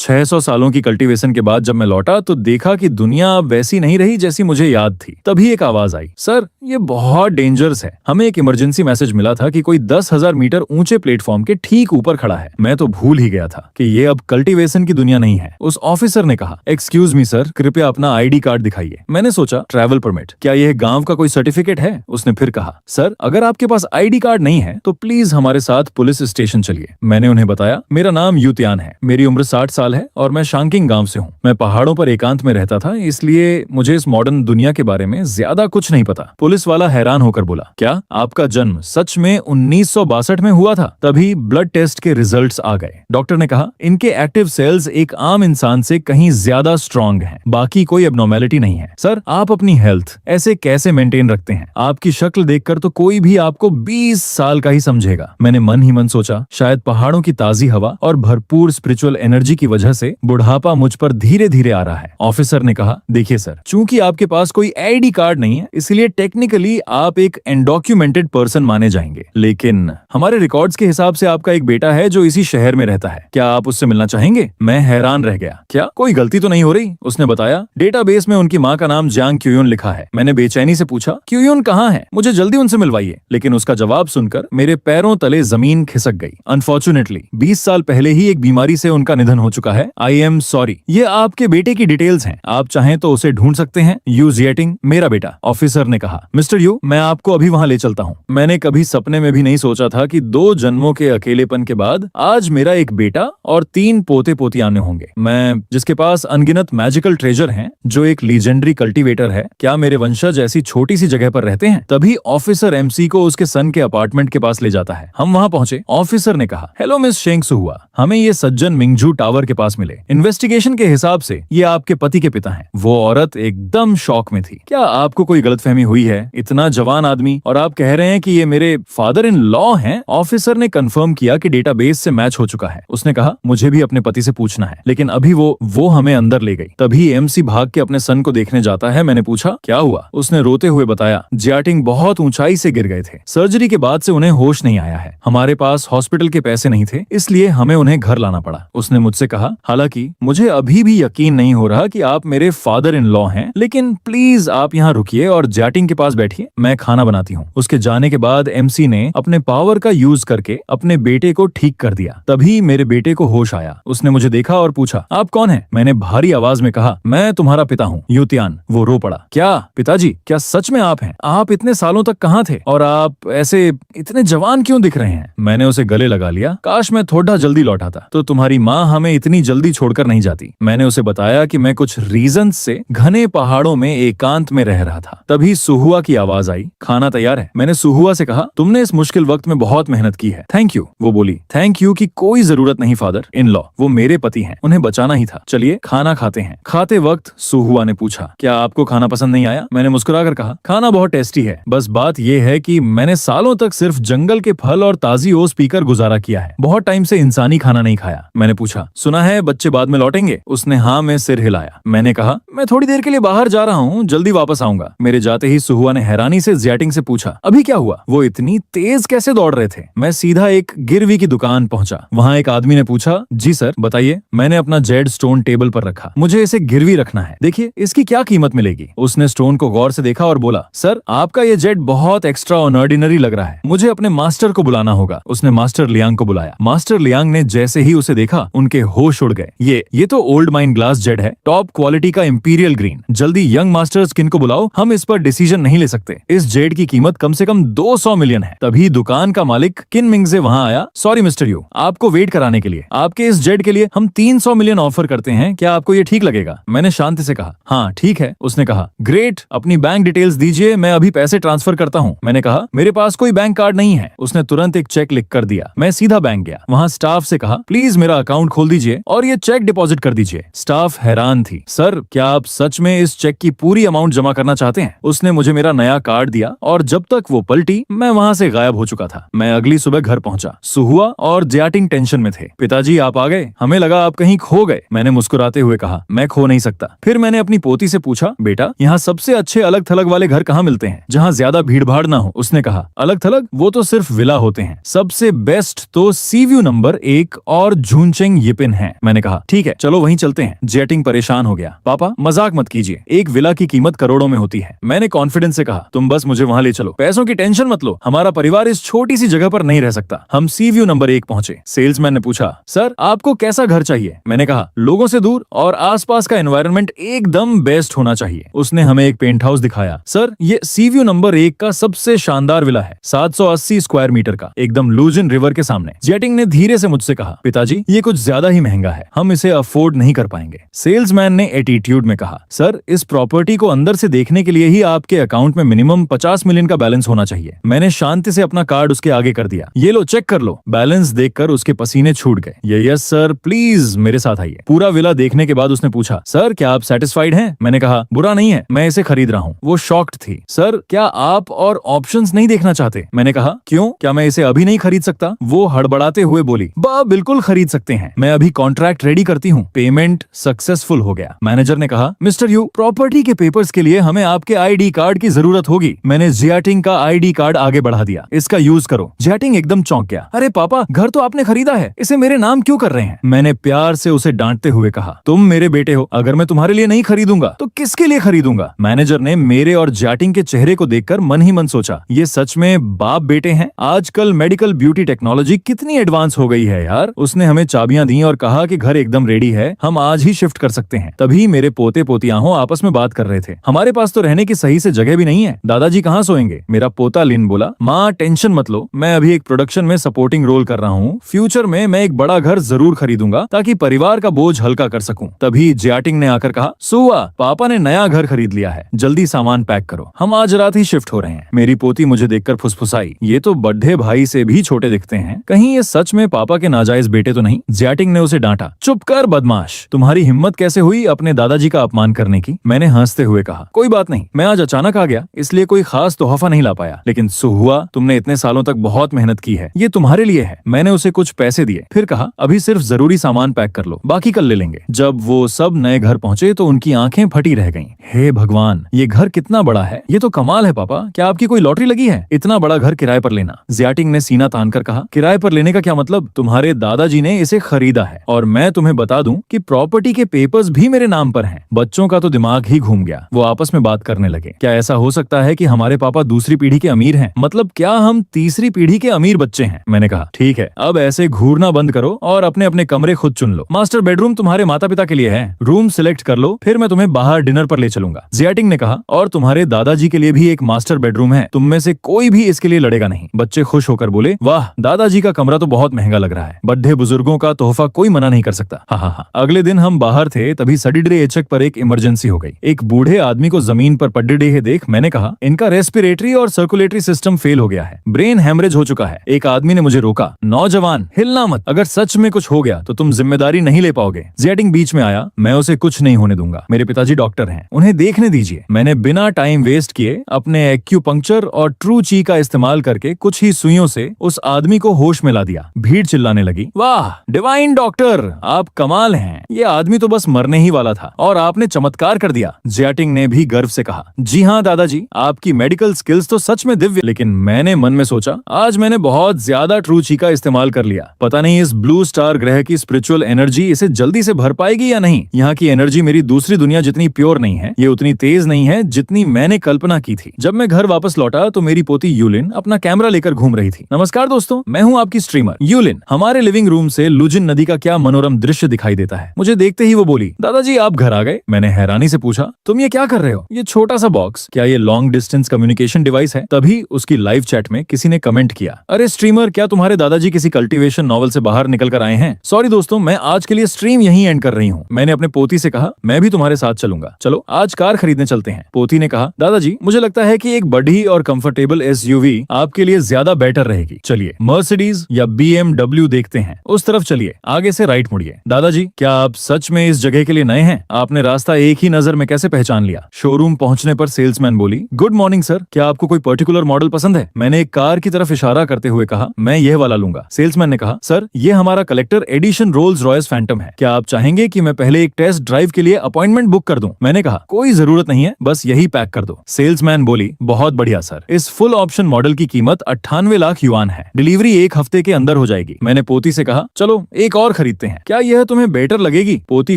600 सालों की कल्टीवेशन के बाद जब मैं लौटा तो देखा कि दुनिया अब वैसी नहीं रही जैसी मुझे याद थी। तभी एक आवाज आई, सर ये बहुत डेंजरस है। हमें एक इमरजेंसी मैसेज मिला था कि कोई 10,000 मीटर ऊंचे प्लेटफॉर्म के ठीक ऊपर खड़ा है। मैं तो भूल ही गया था कि ये अब कल्टीवेशन की दुनिया नहीं है। उस ऑफिसर ने कहा, एक्सक्यूज मी सर, कृपया अपना आईडी कार्ड दिखाइए। मैंने सोचा ट्रैवल परमिट, क्या यह गांव का कोई सर्टिफिकेट है? उसने फिर कहा, सर अगर आपके पास आईडी कार्ड नहीं है तो प्लीज हमारे साथ पुलिस स्टेशन चलिए। मैंने उन्हें बताया, मेरा नाम युतियान है, मेरी उम्र 60 साल है और मैं शांकिंग गांव से हूँ। मैं पहाड़ों पर एकांत में रहता था, इसलिए मुझे इस मॉडर्न दुनिया के बारे में ज्यादा कुछ नहीं पता। पुलिस वाला हैरान होकर बोला, क्या आपका जन्म सच में 1962 में हुआ था? तभी ब्लड टेस्ट के रिजल्ट्स आ गए। डॉक्टर ने कहा, इनके एक्टिव सेल्स एक आम इंसान से कहीं ज्यादा स्ट्रांग हैं, बाकी कोई एबनॉर्मेलिटी नहीं है। सर आप अपनी हेल्थ ऐसे कैसे मेंटेन रखते हैं? आपकी शक्ल देखकर तो कोई भी आपको 20 साल का ही समझेगा। मैंने मन ही मन सोचा, शायद पहाड़ों की ताजी हवा और भरपूर स्पिरिचुअल एनर्जी की वजह से बुढ़ापा मुझ पर धीरे धीरे आ रहा है। ऑफिसर ने कहा, देखिए सर, चूंकि आपके पास कोई आईडी कार्ड नहीं है इसलिए टेक्निकली आप एक अनडॉक्यूमेंटेड पर्सन माने जाएंगे, लेकिन हमारे रिकॉर्ड्स के हिसाब से आपका एक बेटा है जो इसी शहर में रहता है। क्या आप उससे मिलना चाहेंगे? मैं हैरान रह गया, क्या कोई गलती तो नहीं हो रही? उसने बताया, डेटाबेस में उनकी माँ का नाम जियांग क्यूयुन लिखा है। मैंने बेचैनी से पूछा, क्यूयुन कहाँ है? मुझे जल्दी उनसे मिलवाइए। लेकिन उसका जवाब सुनकर मेरे पैरों तले जमीन खिसक गई। अनफॉर्चुनेटली 20 साल पहले ही एक बीमारी से उनका निधन हो चुका है। I am sorry. ये आपके बेटे की डिटेल्स हैं, आप चाहें तो उसे ढूंढ सकते हैं। यू जिएटिंग, मेरा बेटा। ऑफिसर ने कहा, मिस्टर यू, मैं आपको अभी वहाँ ले चलता हूँ। मैंने कभी सपने में भी नहीं सोचा था कि 2 जन्मों के अकेलेपन के बाद आज मेरा एक बेटा और 3 पोते पोतियाने होंगे। मैं जिसके पास अनगिनत मैजिकल ट्रेजर हैं, जो एक लीजेंडरी कल्टीवेटर है, क्या मेरे वंशज ऐसी छोटी सी जगह पर रहते हैं? तभी ऑफिसर एमसी को उसके सन के अपार्टमेंट के पास ले जाता है। हम वहाँ पहुंचे। ऑफिसर ने कहा, हेलो मिस शेंग सुहुआ, हमें ये सज्जन मिंगजू टावर के पास मिले। इन्वेस्टिगेशन के हिसाब से ये आपके पति के पिता हैं। वो औरत एकदम शॉक में थी। क्या आपको कोई गलतफहमी हुई है? इतना जवान आदमी और आप कह रहे हैं कि ये मेरे फादर इन लॉ हैं? ऑफिसर ने कंफर्म किया कि डेटाबेस से मैच हो चुका है। उसने कहा, मुझे भी अपने पति से पूछना है, लेकिन अभी वो हमें अंदर ले गई। तभी एमसी भाग के अपने सन को देखने जाता है। मैंने पूछा, क्या हुआ? उसने रोते हुए बताया, जियाटिंग बहुत ऊंचाई से गिर गए थे। सर्जरी के बाद से उन्हें होश नहीं आया है। हमारे पास हॉस्पिटल के पैसे नहीं थे, इसलिए हमें उन्हें घर लाना पड़ा। उसने मुझसे कहा, हालांकि मुझे अभी भी यकीन नहीं हो रहा कि आप मेरे फादर इन लॉ हैं, लेकिन प्लीज आप यहाँ रुकिए और जियाटिंग के पास बैठिए, मैं खाना बनाती हूँ। उसके जाने के बाद एमसी ने अपने पावर का यूज करके अपने बेटे को ठीक कर दिया। तभी मेरे बेटे को होश आया। उसने मुझे देखा और पूछा, आप कौन हैं? मैंने भारी आवाज में कहा, मैं तुम्हारा पिता हूँ, युतियान। वो रो पड़ा। क्या पिताजी, क्या सच में आप हैं? आप इतने सालों तक कहाँ थे और आप ऐसे इतने जवान क्यों दिख रहे हैं? मैंने उसे गले लगा लिया। काश मैं थोड़ा जल्दी लौटा था तो तुम्हारी माँ हमें इतनी जल्दी छोड़कर नहीं जाती। मैंने उसे बताया कि मैं कुछ रीजन से घने पहाड़ों में एकांत में रह रहा था। तभी सुहुआ की आवाज आई, खाना तैयार है। मैंने सुहुआ से कहा, तुमने इस मुश्किल वक्त में बहुत मेहनत की है, थैंक यू। वो बोली, थैंक यू की कोई जरूरत नहीं फादर इन लॉ, वो मेरे पति हैं, उन्हें बचाना ही था। चलिए खाना खाते हैं। खाते वक्त सुहुआ ने पूछा, क्या आपको खाना पसंद नहीं आया? मैंने मुस्कुराकर कहा, खाना बहुत टेस्टी है, बस बात यह है कि मैंने सालों तक सिर्फ जंगल के फल और ताजी ओस पीकर गुजारा किया है, बहुत टाइम से इंसानी खाना नहीं खाया। मैंने पूछा, सुना है बच्चे बाद में लौटेंगे? उसने हाँ में सिर हिलाया। मैंने कहा, मैं थोड़ी देर के लिए बाहर जा रहा हूँ, जल्दी वापस आऊंगा। मेरे जाते ही सुहुआ ने हैरानी से जियाटिंग से पूछा, अभी क्या हुआ? वो इतनी तेज कैसे दौड़ रहे थे? मैं सीधा एक गिरवी की दुकान पहुंचा। वहाँ एक आदमी ने पूछा, जी सर बताइए। मैंने अपना जेड स्टोन टेबल पर रखा। मुझे इसे गिरवी रखना है, देखिए इसकी क्या कीमत मिलेगी? उसने स्टोन को गौर से देखा और बोला, सर आपका ये जेड बहुत एक्स्ट्रा ऑर्डिनरी लग रहा है, मुझे अपने मास्टर को बुलाना होगा। उसने मास्टर लियांग को बुलाया। मास्टर लियांग ने जैसे ही उसे देखा उनके होश उड़ गए। ये तो ओल्ड माइन ग्लास जेड है, टॉप क्वालिटी का इंपीरियल ग्रीन। जल्दी यंग मास्टर्स किन को बुलाओ, हम इस पर डिसीजन नहीं ले सकते। इस जेड की कीमत कम से कम 200 मिलियन है। तभी दुकान का मालिक किन मिंगजे वहाँ आया। सॉरी मिस्टर यू, आपको वेट कराने के लिए। आपके इस जेड के लिए हम 300 मिलियन ऑफर करते हैं, क्या आपको ये ठीक लगेगा? मैंने शांति से कहा, हाँ ठीक है। उसने कहा, ग्रेट, अपनी बैंक डिटेल्स दीजिए, मैं अभी पैसे ट्रांसफर करता हूँ। मैंने कहा, मेरे पास कोई बैंक कार्ड नहीं है। उसने तुरंत एक चेक लिख कर दिया। मैं सीधा बैंक गया। वहाँ स्टाफ से कहा, प्लीज मेरा अकाउंट खोल दीजिए और ये चेक डिपॉजिट कर दीजिए। स्टाफ हैरान थी। सर क्या आप सच में इस चेक की पूरी अमाउंट जमा करना चाहते हैं? उसने मुझे मेरा नया कार्ड दिया और जब तक वो पलटी मैं वहाँ से गायब हो चुका था। मैं अगली सुबह घर पहुंचा। सुहुआ और जियाटिंग टेंशन में थे। पिताजी आप आ गए, हमें लगा आप कहीं खो गए। मैंने मुस्कुराते हुए कहा, मैं खो नहीं सकता। फिर मैंने अपनी पोती से पूछा, बेटा यहाँ सबसे अच्छे अलग थलग वाले घर कहाँ मिलते हैं, जहाँ ज्यादा भीड़ भाड़ ना हो? उसने कहा, अलग थलग वो तो सिर्फ विला होते हैं, सबसे बेस्ट तो सीव्यू नंबर 1 और झुनचेंग यिपिन है। हैं। मैंने कहा ठीक है चलो वहीं चलते हैं। जेटिंग परेशान हो गया। पापा मजाक मत कीजिए, एक विला की कीमत करोड़ों में होती है। मैंने कॉन्फिडेंस से कहा तुम बस मुझे वहां ले चलो, पैसों की टेंशन मत लो, हमारा परिवार इस छोटी सी जगह पर नहीं रह सकता। हम सी व्यू नंबर 1 पहुंचे। सेल्समैन ने पूछा सर आपको कैसा घर चाहिए? मैंने कहा लोगों से दूर और आसपास का एनवायरनमेंट एकदम बेस्ट होना चाहिए। उसने हमें एक पेंट हाउस दिखाया। सर ये सी व्यू नंबर 1 का सबसे शानदार विला है, 780 स्क्वायर मीटर का, एकदम लुजिन रिवर के सामने। जेटिंग ने धीरे से मुझसे कहा पिताजी ये कुछ ज्यादा ही महंगा है, हम इसे अफोर्ड नहीं कर पाएंगे। सेल्समैन ने एटीट्यूड में कहा सर इस प्रॉपर्टी को अंदर से देखने के लिए ही आपके अकाउंट में मिनिमम 50 मिलियन का बैलेंस होना चाहिए। मैंने शांति से अपना कार्ड उसके आगे कर दिया। ये लो चेक कर लो। बैलेंस देखकर उसके पसीने छूट गए। यस सर प्लीज मेरे साथ आइए। पूरा विला देखने के बाद उसने पूछा सर क्या आप सेटिस्फाइड हैं? मैंने कहा बुरा नहीं है, मैं इसे खरीद रहा हूँ। वो शॉक्ड थी। सर क्या आप और ऑप्शंस नहीं देखना चाहते? मैंने कहा क्यों, क्या मैं इसे अभी नहीं खरीद सकता? वो हड़बड़ाते हुए बोली बिल्कुल खरीद सकते हैं, मैं अभी कॉन्ट्रैक्ट रेडी करती हूँ। पेमेंट सक्सेसफुल हो गया। मैनेजर ने कहा मिस्टर यू प्रॉपर्टी के पेपर्स के लिए हमें आपके आईडी कार्ड की जरूरत होगी। मैंने जियाटिंग का आईडी कार्ड आगे बढ़ा दिया। इसका यूज करो। जियाटिंग एकदम चौंक गया। अरे पापा घर तो आपने खरीदा है, इसे मेरे नाम क्यों कर रहे हैं? मैंने प्यार से उसे डांटते हुए कहा तुम मेरे बेटे हो, अगर मैं तुम्हारे लिए नहीं खरीदूंगा तो किसके लिए खरीदूंगा? मैनेजर ने मेरे और जियाटिंग के चेहरे को देखकर मन ही मन सोचा ये सच में बाप बेटे हैं। आजकल मेडिकल ब्यूटी टेक्नोलॉजी कितनी एडवांस हो गई है यार। उसने हमें चाबियां दी और कहा कि घर एकदम रेडी है, हम आज ही शिफ्ट कर सकते हैं। तभी मेरे पोते पोतियां आपस में बात कर रहे थे। हमारे पास तो रहने की सही से जगह भी नहीं है, दादाजी कहाँ सोएंगे? मेरा पोता लिन बोला माँ टेंशन मत लो, मैं अभी एक प्रोडक्शन में सपोर्टिंग रोल कर रहा हूँ। फ्यूचर में मैं एक बड़ा घर जरूर खरीदूंगा ताकि परिवार का बोझ हल्का कर सकूं। तभी जियाटिंग ने आकर कहा सुआ पापा ने नया घर खरीद लिया है, जल्दी सामान पैक करो, हम आज रात ही शिफ्ट हो रहे हैं। मेरी पोती मुझे देखकर फुसफुसाई ये तो बड्ढे भाई से भी छोटे दिखते हैं, कहीं ये सच में पापा के नाजायज बेटे तो नहीं? जियाटिंग ने उसे डांटा चुप कर बदमाश, तुम्हारी हिम्मत कैसे हुई अपने दादाजी का अपमान करने की? मैंने हंसते हुए कहा कोई बात नहीं, मैं आज अचानक आ गया इसलिए कोई खास तोहफा नहीं ला पाया, लेकिन सुहुआ तुमने इतने सालों तक बहुत मेहनत की है, ये तुम्हारे लिए है। मैंने उसे कुछ पैसे दिए, फिर कहा अभी सिर्फ जरूरी सामान पैक कर लो, बाकी कल ले लेंगे। जब वो सब नए घर पहुंचे तो उनकी आंखें फटी रह गईं। हे भगवान ये घर कितना बड़ा है, ये तो कमाल है पापा, क्या आपकी कोई लॉटरी लगी है इतना बड़ा घर किराए पर लेना? जियाटिंग ने सीना तानकर कहा किराए पर लेने का क्या मतलब, तुम्हारे दादाजी ने इसे खरीदा है और मैं तुम्हें बता दूं कि प्रॉपर्टी के पेपर्स भी मेरे नाम पर हैं। बच्चों का तो दिमाग ही घूम गया। वो आपस में बात करने लगे। क्या ऐसा हो सकता है कि हमारे पापा दूसरी पीढ़ी के अमीर हैं? मतलब क्या हम तीसरी पीढ़ी के अमीर बच्चे हैं? मैंने कहा ठीक है अब ऐसे घूरना बंद करो और अपने अपने कमरे खुद चुन लो। मास्टर बेडरूम तुम्हारे माता पिता के लिए है, रूम सिलेक्ट कर लो, फिर मैं तुम्हें बाहर डिनर पर ले चलूंगा। जियाटिंग ने कहा और तुम्हारे दादाजी के लिए भी एक मास्टर बेडरूम है, तुम में से कोई भी इसके लिए लड़ेगा नहीं। बच्चे खुश होकर बोले वाह दादाजी का कमरा तो बहुत महंगा लग रहा है, बड्ढे बुजुर्गों का तोहफा कोई मना नहीं कर सकता। हाँ। अगले दिन हम बाहर थे तभी सडिडे एचक पर एक इमरजेंसी हो गई। एक बूढ़े आदमी को जमीन पर पड्डे है देख मैंने कहा इनका रेस्पिरेटरी और सर्कुलेटरी सिस्टम फेल हो गया है, ब्रेन हेमरेज हो चुका है। एक आदमी ने मुझे रोका नौजवान हिलना मत, अगर सच में कुछ हो गया तो तुम जिम्मेदारी नहीं ले पाओगे। जियाटिंग बीच में आया मैं उसे कुछ नहीं होने दूंगा, मेरे पिताजी डॉक्टर हैं, उन्हें देखने दीजिए। मैंने बिना टाइम वेस्ट किए अपने एक्यूपंक्चर और ट्रू ची का इस्तेमाल करके कुछ ही सुइयों से उस आदमी को होश में ला दिया। भीड़ चिल्लाने लगी वाह डिवाइन डॉक्टर आप कमाल हैं, ये आदमी तो बस मरने ही वाला था और आपने चमत्कार कर दिया। जियाटिंग ने भी गर्व से कहा जी हाँ दादाजी आपकी मेडिकल स्किल्स तो सच में दिव्य। लेकिन मैंने मन में सोचा आज मैंने बहुत ज्यादा ट्रू ची का इस्तेमाल कर लिया, पता नहीं इस ब्लू स्टार ग्रह की स्पिरिचुअल एनर्जी इसे जल्दी से भर पाएगी या नहीं। यहाँ की एनर्जी मेरी दूसरी दुनिया जितनी प्योर नहीं है, ये उतनी तेज नहीं है जितनी मैंने कल्पना की थी। जब मैं घर वापस लौटा तो मेरी पोती यूलिन अपना कैमरा लेकर घूम रही थी। नमस्कार दोस्तों, मैं हूँ आपकी स्ट्रीमर यूलिन। हमारे लिविंग रूम से लुजिन नदी का क्या मनोरम दृश्य दिखाई देता है। मुझे देखते ही वो बोली दादाजी आप घर आ गए। मैंने हैरानी से पूछा तुम ये क्या कर रहे हो? ये छोटा सा बॉक्स क्या ये लॉन्ग डिस्टेंस कम्युनिकेशन डिवाइस है? तभी उसकी लाइव चैट में किसी ने कमेंट किया अरे स्ट्रीमर क्या तुम्हारे दादाजी किसी कल्टीवेशन नॉवल से बाहर निकल कर आए हैं? सॉरी दोस्तों मैं आज के लिए स्ट्रीम यहीं एंड कर रही हूँ। मैंने अपने पोती से कहा मैं भी तुम्हारे साथ चलूंगा, चलो आज कार खरीदने चलते हैं। पोती ने कहा दादाजी मुझे लगता है कि एक बड़ी और कंफर्टेबल एसयूवी आपके लिए ज्यादा बेटर रहेगी, चलिए मर्सिडीज या BMW देखते हैं। उस तरफ चलिए, आगे से राइट मुड़िए। दादाजी क्या आप सच में इस जगह के लिए नए हैं? आपने रास्ता एक ही नजर में कैसे पहचान लिया? शोरूम पहुंचने पर सेल्समैन बोली गुड मॉर्निंग सर, क्या आपको कोई पर्टिकुलर मॉडल पसंद है? मैंने एक कार की तरफ इशारा करते हुए कहा मैं यह वाला लूंगा। सेल्समैन ने कहा सर ये हमारा collector edition Rolls Royce Phantom है, क्या आप चाहेंगे कि मैं पहले एक टेस्ट ड्राइव के लिए अपॉइंटमेंट बुक कर दूं? मैंने कहा कोई जरूरत नहीं है, बस यही पैक कर दो। सेल्समैन बोली बहुत बढ़िया सर, इस फुल ऑप्शन मॉडल की कीमत 98 लाख युआन है, डिलीवरी एक हफ्ते के अंदर हो जाएगी। मैंने पोती से कहा चलो एक और खरीदते देखते हैं, क्या यह तुम्हें बेटर लगेगी? पोती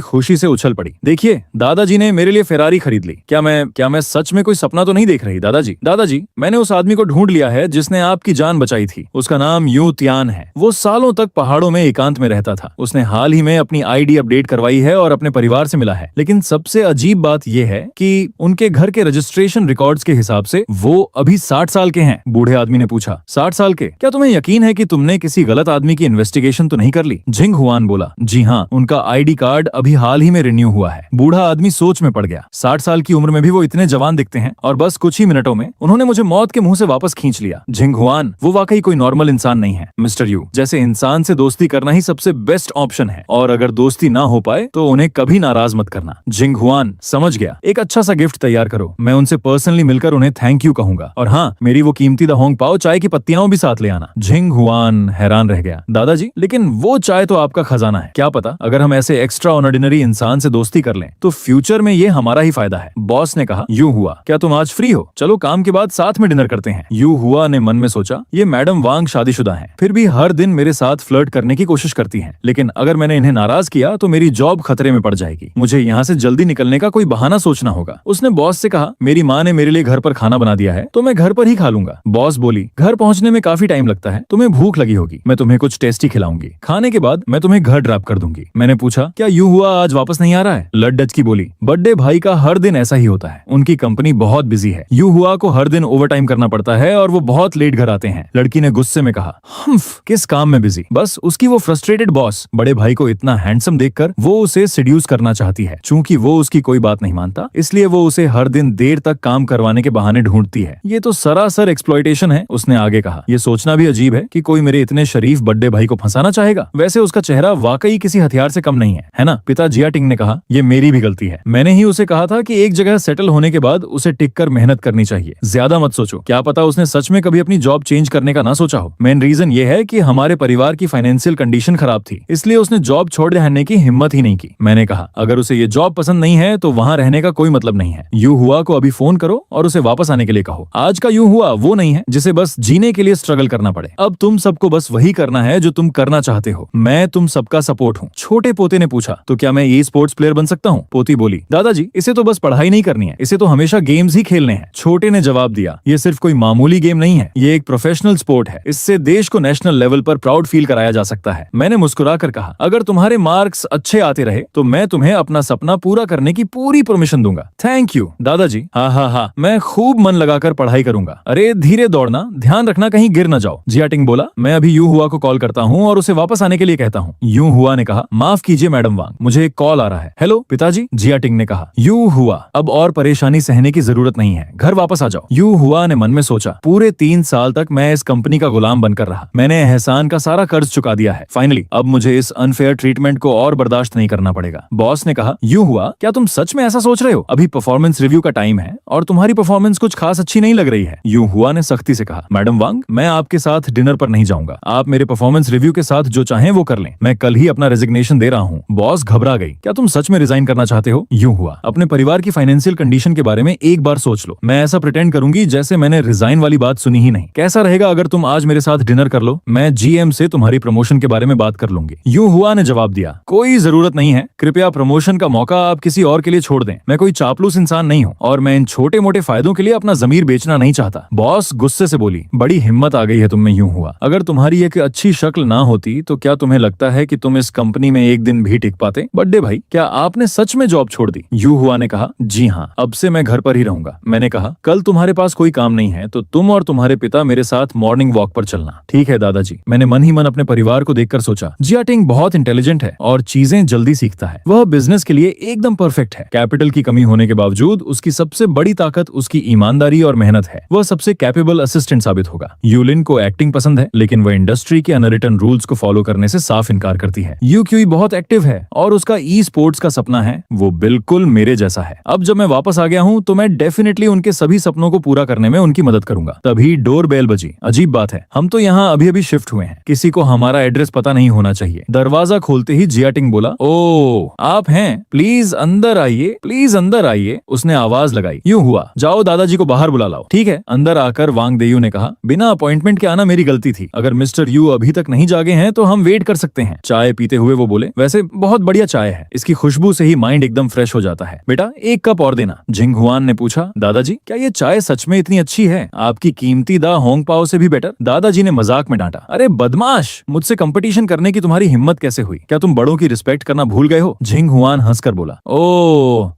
खुशी से उछल पड़ी। देखिए, दादाजी ने मेरे लिए फेरारी खरीद ली। क्या मैं सच में कोई सपना तो नहीं देख रही दादाजी? दादाजी, मैंने उस आदमी को ढूंढ लिया है जिसने आपकी जान बचाई थी। उसका नाम यू तियान है। वो सालों तक पहाड़ों में एकांत में रहता था। उसने हाल ही में अपनी आईडी अपडेट करवाई है और अपने परिवार से मिला है। लेकिन सबसे अजीब बात यह है कि उनके घर के रजिस्ट्रेशन रिकॉर्ड्स के हिसाब से वो अभी 60 साल के हैं। बूढ़े आदमी ने पूछा, 60 साल के? क्या तुम्हें यकीन है कि तुमने किसी गलत आदमी की इन्वेस्टिगेशन तो नहीं कर ली? जिंग हुआन बोला, जी हाँ, उनका आईडी कार्ड अभी हाल ही में रिन्यू हुआ है। बूढ़ा आदमी सोच में पड़ गया। 60 साल की उम्र में भी वो इतने जवान दिखते हैं और बस कुछ ही मिनटों में उन्होंने मुझे मौत के मुंह से वापस खींच लिया। जिंग हुआन, वो वाकई कोई नॉर्मल इंसान नहीं है। मिस्टर यू जैसे इंसान से दोस्ती करना ही सबसे बेस्ट ऑप्शन है, और अगर दोस्ती ना हो पाए तो उन्हें कभी नाराज मत करना। जिंग हुआन, समझ गया। एक अच्छा सा गिफ्ट तैयार करो, मैं उनसे पर्सनली मिलकर उन्हें थैंक यू कहूंगा। और हाँ, मेरी वो कीमती दहोंग पाओ चाय की पत्तियां भी साथ ले आना। जिंग हुआन हैरान रह गया। दादाजी, लेकिन वो चाय तो आपका खजाना है। क्या पता अगर हम ऐसे एक्स्ट्रा ऑर्डिनरी इंसान से दोस्ती कर लें तो फ्यूचर में ये हमारा ही फायदा है। बॉस ने कहा, यू हुआ, क्या तुम आज फ्री हो? चलो काम के बाद साथ में डिनर करते हैं। यू हुआ ने मन में सोचा, ये मैडम वांग शादीशुदा हैं, फिर भी हर दिन मेरे साथ फ्लर्ट करने की कोशिश करती हैं। लेकिन अगर मैंने इन्हें नाराज किया तो मेरी जॉब खतरे में पड़ जाएगी। मुझे यहाँ से जल्दी निकलने का कोई बहाना सोचना होगा। उसने बॉस से कहा, मेरी माँ ने मेरे लिए घर पर खाना बना दिया है तो मैं घर पर ही खा लूंगा। बॉस बोली, घर पहुँचने में काफी टाइम लगता है, तुम्हें भूख लगी होगी, मैं तुम्हें कुछ टेस्टी खिलाऊंगी। खाने के बाद मैं तुम्हें घर ड्रॉप कर दूंगी। मैंने पूछा, क्या यू हुआ आज वापस नहीं आ रहा है? लड्डच की बोली, बर्थडे भाई का हर दिन ऐसा ही होता है, उनकी कंपनी बहुत बिजी है। यू हुआ को हर दिन ओवरटाइम करना पड़ता है और वो बहुत लेट घर आते हैं। लड़की ने गुस्से में कहा, हम्फ, किस काम में बिजी? बस उसकी वो फ्रस्ट्रेटेड बॉस बड़े भाई को इतना हैंडसम देखकर वो उसे सिड्यूस करना चाहती है। चूंकि वो उसकी कोई बात नहीं मानता, इसलिए वो उसे हर दिन देर तक काम करवाने के बहाने ढूंढती है। ये तो सरासर एक्सप्लॉयटेशन है। उसने आगे कहा, ये सोचना भी अजीब है कि कोई मेरे इतने शरीफ बड़े भाई को फंसाना चाहेगा। वैसे उसका चेहरा वाकई किसी हथियार से कम नहीं है ना? पिता जियाटिंग ने कहा, ये मेरी भी गलती है। मैंने ही उसे कहा था कि एक जगह सेटल होने के बाद उसे टिक कर मेहनत करनी चाहिए। ज्यादा मत सोचो, क्या पता उसने सच में कभी अपनी जॉब चेंज करने का ना सोचा हो। मेन रीजन ये है कि हमारे परिवार की फाइनेंशियल कंडीशन खराब थी, इसलिए उसने जॉब छोड़ रहने की हिम्मत ही नहीं की। मैंने कहा, अगर उसे ये जॉब पसंद नहीं है तो वहाँ रहने का कोई मतलब नहीं है। यू हुआ को अभी फोन करो और उसे वापस आने के लिए कहो। आज का यू हुआ वो नहीं है जिसे बस जीने के लिए स्ट्रगल करना पड़े। अब तुम सबको बस वही करना है जो तुम करना चाहते हो। मैं तुम सबका सपोर्ट हूँ। छोटे पोते ने पूछा, तो क्या मैं ई स्पोर्ट्स प्लेयर बन सकता हूँ? पोती बोली, दादाजी, इसे तो बस पढ़ाई नहीं करनी है, इसे तो हमेशा गेम्स ही खेलने हैं। छोटे ने जवाब दिया, ये सिर्फ कोई मामूली गेम नहीं है, ये एक प्रोफेशनल स्पोर्ट है। इससे देश को नेशनल लेवल पर प्राउड फील कराया जा सकता है। मैंने मुस्कुरा कर कहा, अगर तुम्हारे मार्क्स अच्छे आते रहे तो मैं तुम्हें अपना सपना पूरा करने की पूरी परमिशन दूंगा। थैंक यू दादाजी। हाँ, मैं खूब मन लगाकर पढ़ाई करूंगा। अरे धीरे दौड़ना, ध्यान रखना कहीं गिर न जाओ। जियाटिंग बोला, मैं अभी यू हुआ को कॉल करता हूँ और उसे वापस आने के लिए कहता हूँ। यू हुआ ने कहा, माफ कीजिए मैडम वांग, मुझे एक कॉल आ रहा है। हेलो पिताजी, जियाटिंग ने कहा। यू हुआ, अब और परेशानी सहने की जरूरत नहीं है, घर वापस आ जाओ। यू हुआ ने मन में सोचा, पूरे 3 साल तक मैं इस कंपनी का गुलाम बनकर रहा। मैंने एहसान का सारा कर्ज चुका दिया है। फाइनली अब मुझे इस अनफेयर ट्रीटमेंट को और बर्दाश्त नहीं करना पड़ेगा। बॉस ने कहा, यू हुआ, क्या तुम सच में ऐसा सोच रहे हो? अभी परफॉर्मेंस रिव्यू का टाइम है और तुम्हारी परफॉर्मेंस कुछ खास अच्छी नहीं लग रही है। यू हुआ ने सख्ती से कहा, मैडम वांग, मैं आपके साथ डिनर पर नहीं जाऊंगा। आप मेरे परफॉर्मेंस रिव्यू के साथ जो चाहें वो कर लें। मैं कल ही अपना रेजिग्नेशन दे रहा हूँ। बॉस घबरा गई, क्या तुम सच में रिजाइन करना चाहते हो? यू हुआ, अपने परिवार की फाइनेंशियल कंडीशन के बारे में एक बार सोच लो। मैं ऐसा प्रिटेंड करूंगी जैसे मैंने रिजाइन वाली बात सुनी ही नहीं। कैसा रहेगा अगर तुम आज मेरे साथ डिनर कर लो? मैं जीएम से तुम्हारी प्रमोशन के बारे में बात कर लूंगी। यू हुआ ने जवाब दिया, कोई जरूरत नहीं है, कृपया प्रमोशन का मौका आप किसी और के लिए छोड़ दें। मैं कोई चापलूस इंसान नहीं हूँ और मैं इन छोटे मोटे फायदों के लिए अपना जमीर बेचना नहीं चाहता। बॉस गुस्से से बोली, बड़ी हिम्मत आ गई है तुम में यू हुआ। अगर तुम्हारी एक अच्छी शक्ल ना होती तो क्या तुम्हें लगता है कि तुम इस कंपनी में एक दिन भी टिक पाते? बड्डे भाई, क्या आपने सच में जॉब छोड़ दी? यू हुआ ने कहा, जी हाँ, अब से मैं घर पर ही रहूंगा। मैंने कहा, कल तुम्हारे पास कोई काम नहीं है तो तुम और तुम्हारे पिता मेरे साथ मॉर्निंग वॉक पर चलना। ठीक है दादाजी। मैंने मन ही मन अपने परिवार को देखकर सोचा, जियाटिंग बहुत इंटेलिजेंट है और चीजें जल्दी सीखता है। वह बिजनेस के लिए एकदम परफेक्ट है। कैपिटल की कमी होने के बावजूद उसकी सबसे बड़ी ताकत उसकी ईमानदारी और मेहनत है। वह सबसे कैपेबल असिस्टेंट साबित होगा। यूलिन को एक्टिंग पसंद है, लेकिन वह इंडस्ट्री के अनरिटन रूल्स को फॉलो करने से साफ इनकार करती है। यूक्यूई बहुत एक्टिव है और उसका ई स्पोर्ट्स का सपना है, वो बिल्कुल मेरे जैसा है। अब जब मैं वापस आ गया हूँ तो मैं डेफिनेटली उनके सभी सपनों को पूरा करने में उनकी मदद करूंगा। तभी डोर बेल बजी। अजीब बात है, हम तो यहाँ अभी अभी शिफ्ट हुए हैं, किसी को हमारा एड्रेस पता नहीं होना चाहिए। दरवाजा खोलते ही जियाटिंग बोला, ओ आप हैं, प्लीज अंदर आइए, प्लीज अंदर आइए। उसने आवाज लगाई। यूं हुआ, जाओ दादाजी को बाहर बुला लाओ। ठीक है। अंदर आकर वांग देयू ने कहा, बिना अपॉइंटमेंट के आना मेरी गलती थी। अगर मिस्टर यू अभी तक नहीं जागे हैं तो हम वेट कर सकते हैं। चाय पीते हुए वो बोले, वैसे बहुत बढ़िया चाय है, इसकी खुशबू से ही माइंड एकदम फ्रेश हो जाता है। बेटा एक कप और देना। जिंग हुआन ने पूछा, दादाजी क्या ये चाय सच में इतनी अच्छी है, आपकी कीमती दा होंग पाओ से भी बेटर? दादाजी ने मजाक में डांटा, अरे बदमाश, मुझसे कंपटीशन करने की तुम्हारी हिम्मत कैसे हुई? क्या तुम बड़ों की रिस्पेक्ट करना भूल गए हो? जिंग हुआन हंसकर बोला, ओ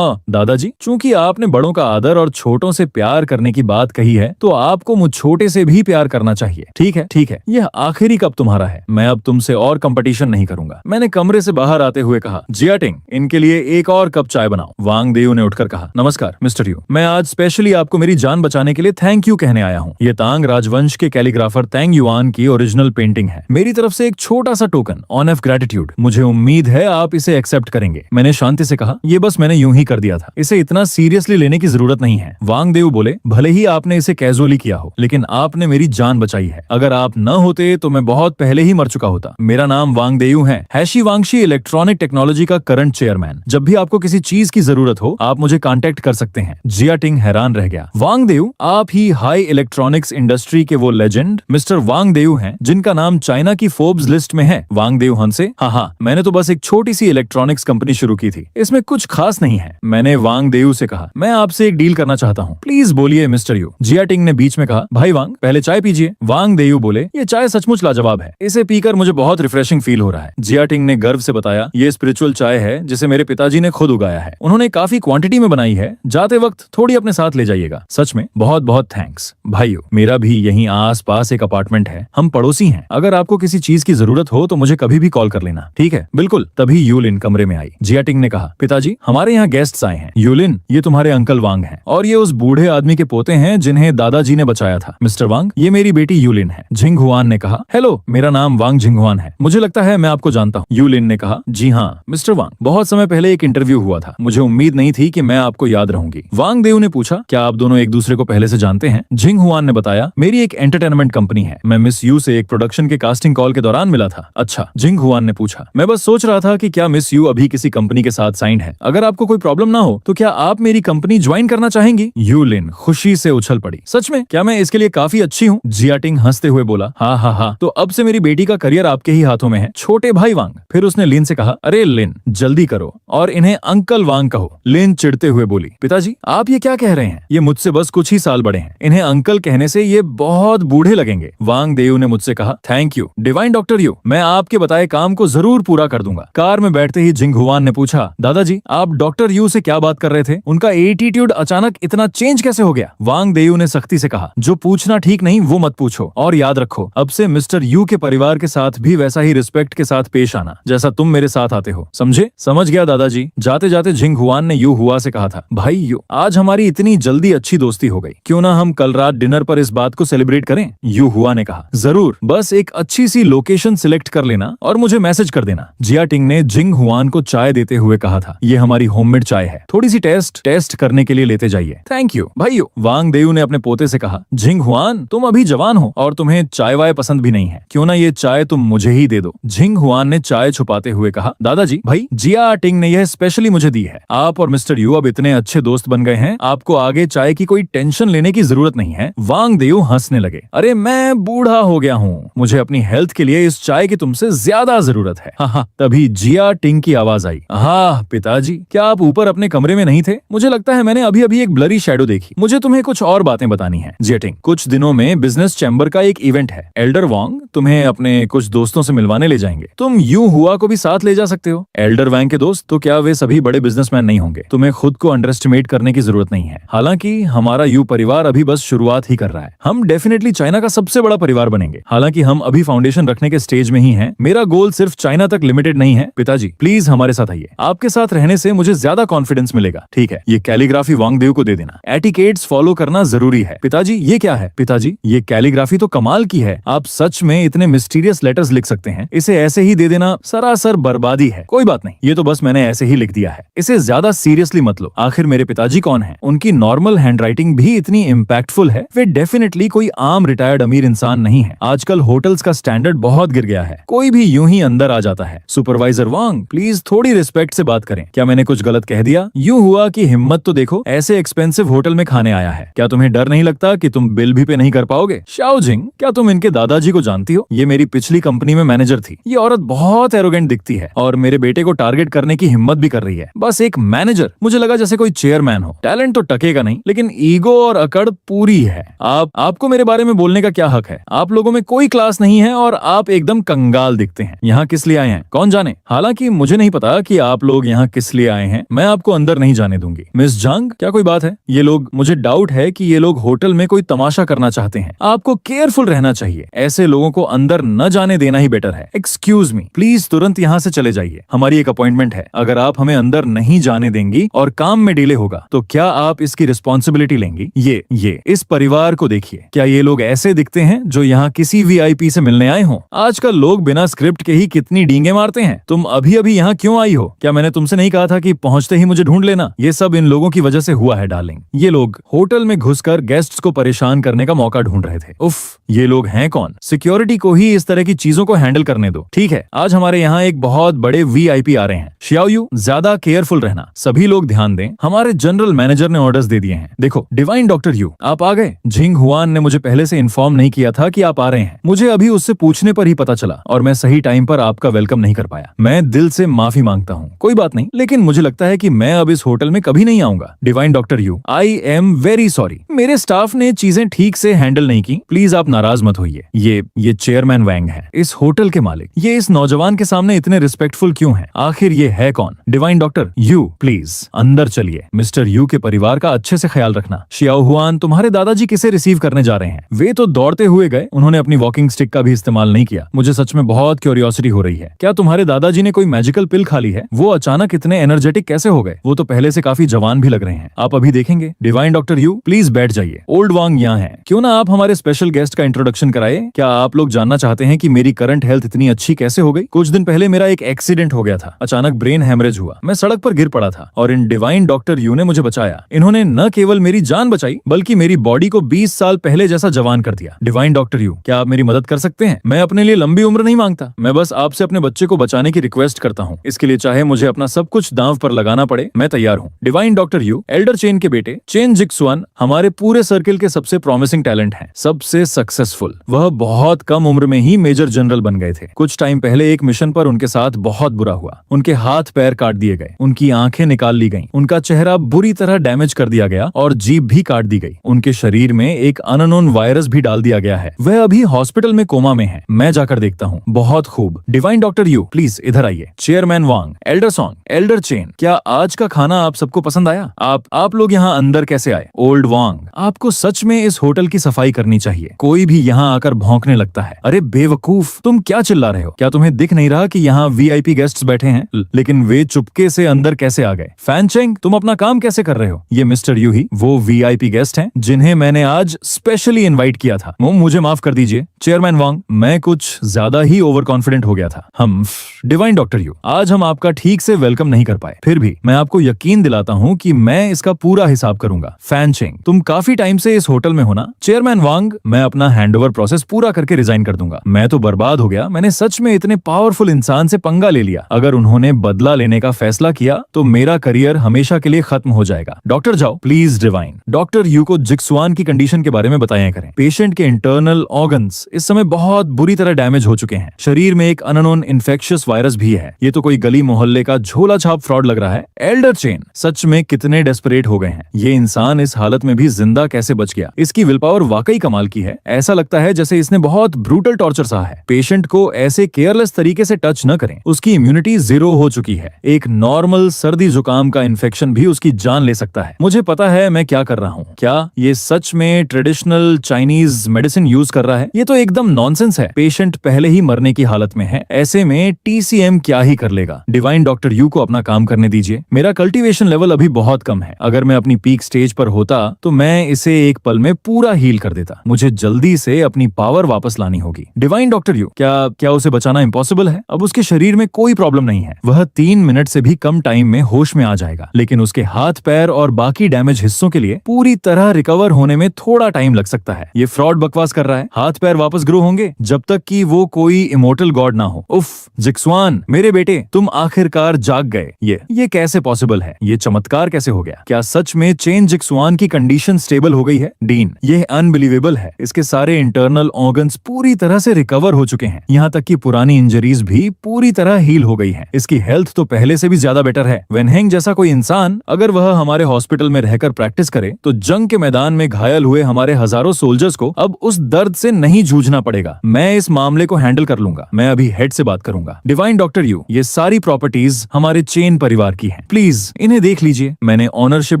दादाजी, चूंकि आपने बड़ों का आदर और छोटों से प्यार करने की बात कही है तो आपको मुझ छोटे से भी प्यार करना चाहिए। ठीक है, यह आखिरी कप तुम्हारा है, मैं अब तुमसे और कंपटीशन नहीं करूंगा। मैंने कमरे से बाहर आते हुए कहा, जियाटिंग, इनके लिए एक और कप चाय बनाओ। वांग देयू ने उठकर कहा, नमस्कार मिस्टर यू, मैं आज स्पेशली आपको मेरी जान बचाने के लिए थैंक यू कहने आया हूँ। ये तांग राजवंश के कैलीग्राफर तैंग युआन की ओरिजिनल पेंटिंग है, मेरी तरफ से एक छोटा सा टोकन ऑन ऑफ ग्रेटिट्यूड। मुझे उम्मीद है आप इसे एक्सेप्ट करेंगे। मैंने शांति से कहा, ये बस मैंने यूं ही कर दिया था, इसे इतना सीरियसली लेने की जरूरत नहीं है। वांग देयू बोले, भले ही आपने इसे कैजुअली किया हो, लेकिन आपने मेरी जान बचाई है। अगर आप न होते तो मैं बहुत पहले ही मर चुका होता। मेरा नाम वांग देयू है, हैशी वांगशी इलेक्ट्रॉनिक टेक्नोलॉजी का करंट चेयरमैन। जब भी आपको किसी चीज की जरूरत हो आप मुझे कांटेक्ट कर सकते हैं। जियाटिंग हैरान रह गया। वांग देयू, आप ही हाई इलेक्ट्रॉनिक्स इंडस्ट्री के वो लेजेंड मिस्टर वांग देयू हैं जिनका नाम चाइना की फोर्ब्स लिस्ट में है? वांग देयू हंसे, हाँ, मैंने तो बस एक छोटी सी इलेक्ट्रॉनिक्स कंपनी शुरू की थी, इसमें कुछ खास नहीं है। मैंने वांग देयू से कहा, मैं आपसे एक डील करना चाहता हूँ, प्लीज बोलिए मिस्टर यू। जियाटिंग ने बीच में कहा, भाई वांग, पहले चाय पीजिए। वांग देयू बोले, ये चाय सचमुच लाजवाब है, इसे पीकर मुझे बहुत रिफ्रेशिंग फील हो रहा है। जियाटिंग ने गर्व से बताया, ये स्पिरिचुअल चाय है जिसे मेरे पिताजी ने खुद उगाया है, उन्होंने काफी क्वांटिटी में बनाई है, जाते वक्त थोड़ी अपने साथ ले जाइएगा। सच में बहुत बहुत थैंक्स। भाइयों, मेरा भी यहीं आस पास एक अपार्टमेंट है, हम पड़ोसी हैं, अगर आपको किसी चीज की जरूरत हो तो मुझे कभी भी कॉल कर लेना। ठीक है? बिल्कुल। तभी यूलिन कमरे में आई। जियाटिंग ने कहा, पिताजी हमारे यहाँ गेस्ट्स आए हैं। यूलिन, ये तुम्हारे अंकल वांग हैं और ये उस बूढ़े आदमी के पोते हैं जिन्हें दादाजी ने बचाया था। मिस्टर वांग, ये मेरी बेटी यूलिन है। जिंग हुआन ने कहा, हेलो, मेरा नाम वांग जिंग हुआन है, मुझे लगता है मैं आपको जानता हूँ। यूलिन ने कहा, जी हाँ मिस्टर वांग, बहुत समय पहले एक इंटरव्यू हुआ था, मुझे उम्मीद नहीं थी कि मैं आपको याद रहूंगी। वांग देयू ने पूछा, क्या आप दोनों एक दूसरे को पहले से जानते हैं? जिंग हुआन ने बताया, मेरी एक एंटरटेनमेंट कंपनी है, मैं मिस यू से एक प्रोडक्शन के कास्टिंग कॉल के दौरान मिला था। अच्छा, जिंग हुआन ने पूछा, मैं बस सोच रहा था कि क्या मिस यू अभी किसी कंपनी के साथ साइंड है? अगर आपको कोई प्रॉब्लम ना हो तो क्या आप मेरी कंपनी ज्वाइन करना चाहेंगी? यूलिन खुशी से उछल पड़ी, सच में? क्या मैं इसके लिए काफी अच्छी हूँ? जियाटिंग हंसते हुए बोला, हाँ, तो अब से मेरी बेटी का करियर आपके ही हाथों में है, छोटे भाई वांग। फिर उसने लिन से कहा, अरे लिन, जल्दी करो और इन्हें अंकल वांग कहो। लिन चिढ़ते हुए बोली, पिताजी आप ये क्या कह रहे हैं? ये मुझसे बस कुछ ही साल बड़े हैं, इन्हें अंकल कहने से ये बहुत बूढ़े लगेंगे। वांग देयू ने मुझसे कहा, thank you divine doctor you, मैं आपके बताए काम को जरूर पूरा कर दूंगा। कार में बैठते ही जिंग हुआन ने पूछा, दादाजी आप डॉक्टर यू से क्या बात कर रहे थे? उनका एटीट्यूड अचानक इतना चेंज कैसे हो गया? वांग देयू ने सख्ती से कहा, जो पूछना ठीक नहीं वो मत पूछो, और याद रखो अब से मिस्टर यू के परिवार के साथ भी वैसा ही रिस्पेक्ट के साथ पेश आना जैसा तुम मेरे साथ आते हो, समझे? समझ गया दादाजी। जाते जाते जिंग हुआन ने यू हुआ से कहा था, भाई यू, आज हमारी इतनी जल्दी अच्छी दोस्ती हो गई, क्यों ना हम कल रात डिनर पर इस बात को सेलिब्रेट करें? यू हुआ ने कहा, जरूर, बस एक अच्छी सी लोकेशन सिलेक्ट कर लेना और मुझे मैसेज कर देना। जियाटिंग ने जिंग हुआन को चाय देते हुए कहा था, ये हमारी होममेड चाय है, थोड़ी सी टेस्ट करने के लिए लेते जाइए। थैंक यू भाइयों। वांग देयू ने अपने पोते से कहा, जिंग हुआन तुम अभी जवान हो और तुम्हें चाय वाय पसंद भी नहीं है, क्यों ना ये चाय तुम मुझे ही दे दो। जिंग हुआन ने चाय छुपाते हुए कहा, दादाजी भाई जियाटिंग ने यह स्पेशली मुझे दी है, आप और मिस्टर यू अब इतने अच्छे दोस्त बन गए हैं, आपको आगे चाय की कोई टेंशन लेने की जरूरत नहीं है। वांग देयू हंसने लगे, अरे मैं बूढ़ा हो गया हूँ, मुझे अपनी हेल्थ के लिए इस चाय की तुमसे ज्यादा जरूरत है। हाँ, तभी जियाटिंग की आवाज आई, हाँ पिताजी, क्या आप ऊपर अपने कमरे में नहीं थे? मुझे लगता है मैंने अभी अभी एक ब्लरी शैडो देखी, मुझे तुम्हें कुछ और बातें बतानी है। जियाटिंग, कुछ दिनों में बिजनेस चैम्बर का एक इवेंट है, एल्डर वांग तुम्हें अपने कुछ दोस्तों से मिलवाने ले जाएंगे, तुम यू हुआ को भी साथ ले जा सकते हो। एल्डर वांग के दोस्त? तो क्या वे सभी बड़े बिजनेसमैन नहीं होंगे? तुम्हें खुद को अंडर एस्टिमेट करने की जरूरत नहीं है, हालांकि हमारा यू परिवार अभी बस शुरुआत ही कर रहा है, हम डेफिनेटली चाइना का सबसे बड़ा परिवार बनेंगे, हालांकि हम अभी फाउंडेशन रखने के स्टेज में ही हैं, मेरा गोल सिर्फ चाइना तक लिमिटेड नहीं है। पिताजी प्लीज हमारे साथ आइए, आपके साथ रहने से मुझे ज्यादा कॉन्फिडेंस मिलेगा। ठीक है, ये कैलीग्राफी वांग देयू को दे देना, एटिकेट्स फॉलो करना जरूरी है। पिताजी ये क्या है? पिताजी ये कैलीग्राफी तो कमाल की है, आप सच में इतने मिस्टीरियस लेटर्स लिख सकते हैं, इसे ऐसे ही दे देना सरासर बर्बादी है। कोई बात नहीं, ये तो बस मैंने ऐसे ही लिख दिया है, इसे ज्यादा सीरियसली मत लो, आखिर मेरे पिताजी कौन है? उनकी नॉर्मल हैंडराइटिंग भी इतनी इम्पैक्टफुल है, वे डेफिनेटली कोई आम रिटायर्ड अमीर इंसान नहीं है। आजकल होटल्स का स्टैंडर्ड बहुत गिर गया है, कोई भी यूं ही अंदर आ जाता है। सुपरवाइजर वांग प्लीज थोड़ी रिस्पेक्ट से बात करें, क्या मैंने कुछ गलत कह दिया? यूं हुआ कि हिम्मत तो देखो, ऐसे एक्सपेंसिव होटल में खाने आया है, क्या तुम्हें डर नहीं लगता कि तुम बिल भी पे नहीं कर पाओगे? शाओ जिंग, क्या तुम इनके दादाजी को जानती हो? ये मेरी पिछली कंपनी कंपनी में मैनेजर थी। ये औरत बहुत एरोगेंट दिखती है और मेरे बेटे को टारगेट करने की हिम्मत भी कर रही है। बस एक मैनेजर, मुझे लगा जैसे कोई चेयरमैन हो। टैलेंट तो टकेगा नहीं, लेकिन ईगो और अकड़ पूरी है। आपको मेरे बारे में बोलने का क्या हक है? आप लोगों में कोई क्लास नहीं है और आप एकदम कंगाल दिखते हैं। यहाँ किस लिए आए हैं कौन जाने। हालांकि मुझे नहीं पता कि आप लोग यहाँ किस लिए आए हैं। मैं आपको अंदर नहीं जाने दूंगी। मिस जंग, क्या कोई बात है? ये लोग, मुझे डाउट है कि ये लोग होटल में कोई तमाशा करना चाहते हैं। आपको केयरफुल रहना चाहिए। ऐसे लोगों को अंदर न जाने देना ही बेटर है। एक्सक्यूज मी, प्लीज तुरंत यहाँ से चले जाइए। हमारी एक अपॉइंटमेंट है। अगर आप हमें अंदर नहीं जाने देंगी और काम में डिले होगा तो क्या आप इसकी रिस्पॉन्सिबिलिटी लेंगी? ये इस परिवार को देखिए। क्या ये लोग ऐसे दिखते हैं जो यहाँ किसी वीआईपी से मिलने आए हों? आजकल लोग बिना स्क्रिप्ट के ही कितनी डींगे मारते हैं। तुम अभी अभी यहाँ क्यों आई हो? क्या मैंने तुमसे नहीं कहा था कि पहुंचते ही मुझे ढूंढ लेना? ये सब इन लोगों की वजह से हुआ है डार्लिंग। ये लोग होटल में घुसकर गेस्ट्स को परेशान करने का मौका ढूंढ रहे थे। उफ, ये लोग हैं कौन? सिक्योरिटी को ही इस तरह की चीजों को हैंडल करने दो। ठीक है, आज हमारे यहाँ एक बहुत बड़े वीआईपी आ रहे हैं। शियाओयू, ज्यादा केयरफुल रहना। सभी लोग ध्यान दें, हमारे जनरल मैनेजर ने ऑर्डर्स दे दिए हैं। देखो डिवाइन डॉक्टर यू, आप आ गए। जिंग हुआन ने मुझे पहले से इन्फॉर्म नहीं किया था कि आप आ रहे हैं। मुझे अभी उससे पूछने पर ही पता चला और मैं सही टाइम पर आपका वेलकम नहीं कर पाया। मैं दिल से माफी मांगता हूँ। कोई बात नहीं, लेकिन मुझे लगता है कि मैं अब इस होटल में कभी नहीं आऊंगा। Divine doctor you, I am very sorry. मेरे स्टाफ ने चीजें ठीक से हैंडल नहीं की। प्लीज आप नाराज मत होइए। ये चेयरमैन वैंग है, इस होटल के मालिक। ये इस नौजवान के सामने इतने रिस्पेक्टफुल क्यों हैं? आखिर ये है कौन? डिवाइन डॉक्टर यू, प्लीज अंदर चलिए। मिस्टर यू के परिवार का अच्छे से ख्याल रखना। शियाओ हुआन, तुम्हारे दादाजी किसे रिसीव करने जा रहे हैं? वे तो दौड़ते हुए गए। उन्होंने अपनी वॉकिंग स्टिक का भी इस्तेमाल नहीं किया। मुझे सच में बहुत क्यूरियोसिटी हो रही है। क्या तुम्हारे दादाजी ने कोई मैजिकल पिल खा ली है? वो अचानक इतने एनर्जेटिक कैसे हो गए? वो तो पहले से काफी जवान भी लग रहे हैं। आप अभी देखेंगे। डिवाइन डॉक्टर यू, प्लीज बैठ जाइए। ओल्ड वांग यहाँ है। क्यों ना आप हमारे स्पेशल गेस्ट का इंट्रोडक्शन कराए? क्या आप लोग जानना चाहते हैं कि मेरी करंट हेल्थ इतनी अच्छी कैसे हो गई? कुछ दिन पहले मेरा एक एक्सीडेंट हो गया था। अचानक ब्रेन हेमरेज हुआ। मैं सड़क पर गिर पड़ा था और इन डिवाइन डॉक्टर यू ने मुझे बचाया। इन्होंने न केवल मेरी जान बचाई बल्कि मेरी बॉडी को 20 साल पहले जैसा जवान कर दिया। डिवाइन डॉक्टर यू, क्या आप मेरी मदद कर सकते हैं? मैं अपने लिए लंबी उम्र नहीं मांगता। मैं बस आपसे अपने बच्चे को बचाने की रिक्वेस्ट करता हूँ। इसके लिए चाहे मुझे अपना सब कुछ दांव पर लगाना पड़े, मैं तैयार हूँ। Divine doctor you, Elder chain के बेटे चेन जिक्सुआन हमारे पूरे सर्किल के सबसे प्रॉमिसिंग टैलेंट हैं, सबसे सक्सेसफुल। वह बहुत कम उम्र में ही मेजर जनरल बन गए थे। कुछ टाइम पहले एक मिशन पर उनके साथ बहुत बुरा हुआ। उनके हाथ पैर काट दिए गए, उनकी आंखें निकाल ली गईं, उनका चेहरा बुरी तरह डैमेज कर दिया गया और जीभ भी काट दी गई। उनके शरीर में एक अननोन वायरस भी डाल दिया गया है। वह अभी हॉस्पिटल में कोमा में है। मैं जाकर देखता हूँ। बहुत खूब। डिवाइन डॉक्टर यू, प्लीज इधर आइए। चेयरमैन वांग, एल्डर सॉन्ग, एल्डर चेन, क्या आज का खाना आप सबको पसंद आया? आप लोग यहाँ अंदर कैसे आए? ओल्ड वांग, आपको सच में इस होटल की सफाई करनी चाहिए। कोई भी यहाँ आकर भौंकने लगता है। अरे बेवकूफ, तुम क्या चिल्ला रहे हो? क्या तुम्हें दिख नहीं रहा कि यहाँ वीआईपी गेस्ट्स बैठे हैं? लेकिन वे चुपके से अंदर कैसे आ गए? फैनचेंग, तुम अपना काम कैसे कर रहे हो? ये मिस्टर यू ही वो वीआईपी गेस्ट हैं जिन्हें मैंने आज स्पेशली इनवाइट किया था। मुझे माफ कर दीजिए चेयरमैन वांग, मैं कुछ ज्यादा ही ओवर कॉन्फिडेंट हो गया था। हम डिवाइन डॉक्टर यू, आज हम आपका ठीक से वेलकम नहीं कर पाए। फिर भी मैं आपको यकीन दिलाता हूँ कि मैं इसका पूरा हिसाब करूंगा। फैनचेंग, तुम काफी टाइम से इस होटल में हो ना? चेयरमैन वांग, मैं अपना हैंडओवर प्रोसेस पूरा करके रिजाइन कर दूंगा। मैं तो बर्बाद हो गया। मैंने सच में इतने पावरफुल इंसान से पंगा ले लिया। अगर उन्होंने बदला लेने का फैसला किया तो मेरा करियर हमेशा के लिए खत्म हो जाएगा। डॉक्टर जाओ प्लीज। डिवाइन डॉक्टर यू को जिक्सुआन की कंडीशन के बारे में बताया करें। पेशेंट के इंटरनल ऑर्गन्स इस समय बहुत बुरी तरह डैमेज हो चुके हैं। शरीर में एक अननोन इन्फेक्शियस वायरस भी है। ये तो कोई गली मोहल्ले का झोला छाप फ्रॉड लग रहा है। एल्डर चेन, सच में कितने डेस्परेट हो गए हैं। ये इंसान इस हालत में भी जिंदा कैसे बच गया? इसकी विल पावर वाकई कमाल की है। ऐसा लगता है जैसे इसने बहुत ब्रूटल टॉर्चर सहा है। पेशेंट को ऐसे केयरलेस तरीके से टच न करें। उसकी इम्यूनिटी 0 हो चुकी है। एक नॉर्मल सर्दी जुकाम का इन्फेक्शन भी उसकी जान ले सकता है। मुझे पता है मैं क्या कर रहा हूँ। क्या ये सच में ट्रेडिशनल चाइनीज मेडिसिन यूज कर रहा है? ये तो एकदम नॉनसेंस है। पेशेंट पहले ही मरने की हालत में है। ऐसे में टीसीएम क्या ही कर लेगा? डिवाइन डॉक्टर यू को अपना काम करने दीजिए। मेरा कल्टीवेशन लेवल अभी बहुत कम है। अगर मैं अपनी पीक स्टेज पर होता तो मैं इसे एक पल में पूरा हील कर देता। मुझे जल्दी से अपनी पावर वापस लानी होगी। डिवाइन डॉक्टर यू, क्या उसे बचाना इम्पॉसिबल है? अब उसके शरीर में कोई प्रॉब्लम नहीं है। वह 3 मिनट से भी कम टाइम में होश में आ जाएगा। लेकिन उसके हाथ पैर और बाकी डैमेज हिस्सों के लिए पूरी तरह रिकवर होने में थोड़ा टाइम लग सकता है। ये फ्रॉड बकवास कर रहा है। हाथ पैर वापस ग्रो होंगे जब तक कि वो कोई इमोर्टल गॉड ना हो। उफ, जिक्सुआन मेरे बेटे, तुम आखिरकार जाग गए। ये कैसे पॉसिबल है? ये चमत्कार कैसे हो गया? क्या सच में चेन जिक्सुआन की कंडीशन स्टेबल हो गई है? डीन, ये अनबिलीवेबल है। इसके सारे इंटरनल ऑर्गन्स पूरी तरह से रिकवर हो चुके चुके हैं, यहाँ तक कि पुरानी इंजरीज भी पूरी तरह हील हो गई हैं। इसकी हेल्थ तो पहले से भी ज्यादा बेटर है। वेनहेंग जैसा कोई इंसान अगर वह हमारे हॉस्पिटल में रहकर प्रैक्टिस करे तो जंग के मैदान में घायल हुए हमारे हजारों सोल्जर्स को अब उस दर्द से नहीं जूझना पड़ेगा। मैं इस मामले को हैंडल कर लूंगा। मैं अभी हेड से बात करूंगा। डिवाइन डॉक्टर यू, ये सारी प्रॉपर्टीज हमारे चेन परिवार की हैं। प्लीज इन्हें देख लीजिए। मैंने ऑनरशिप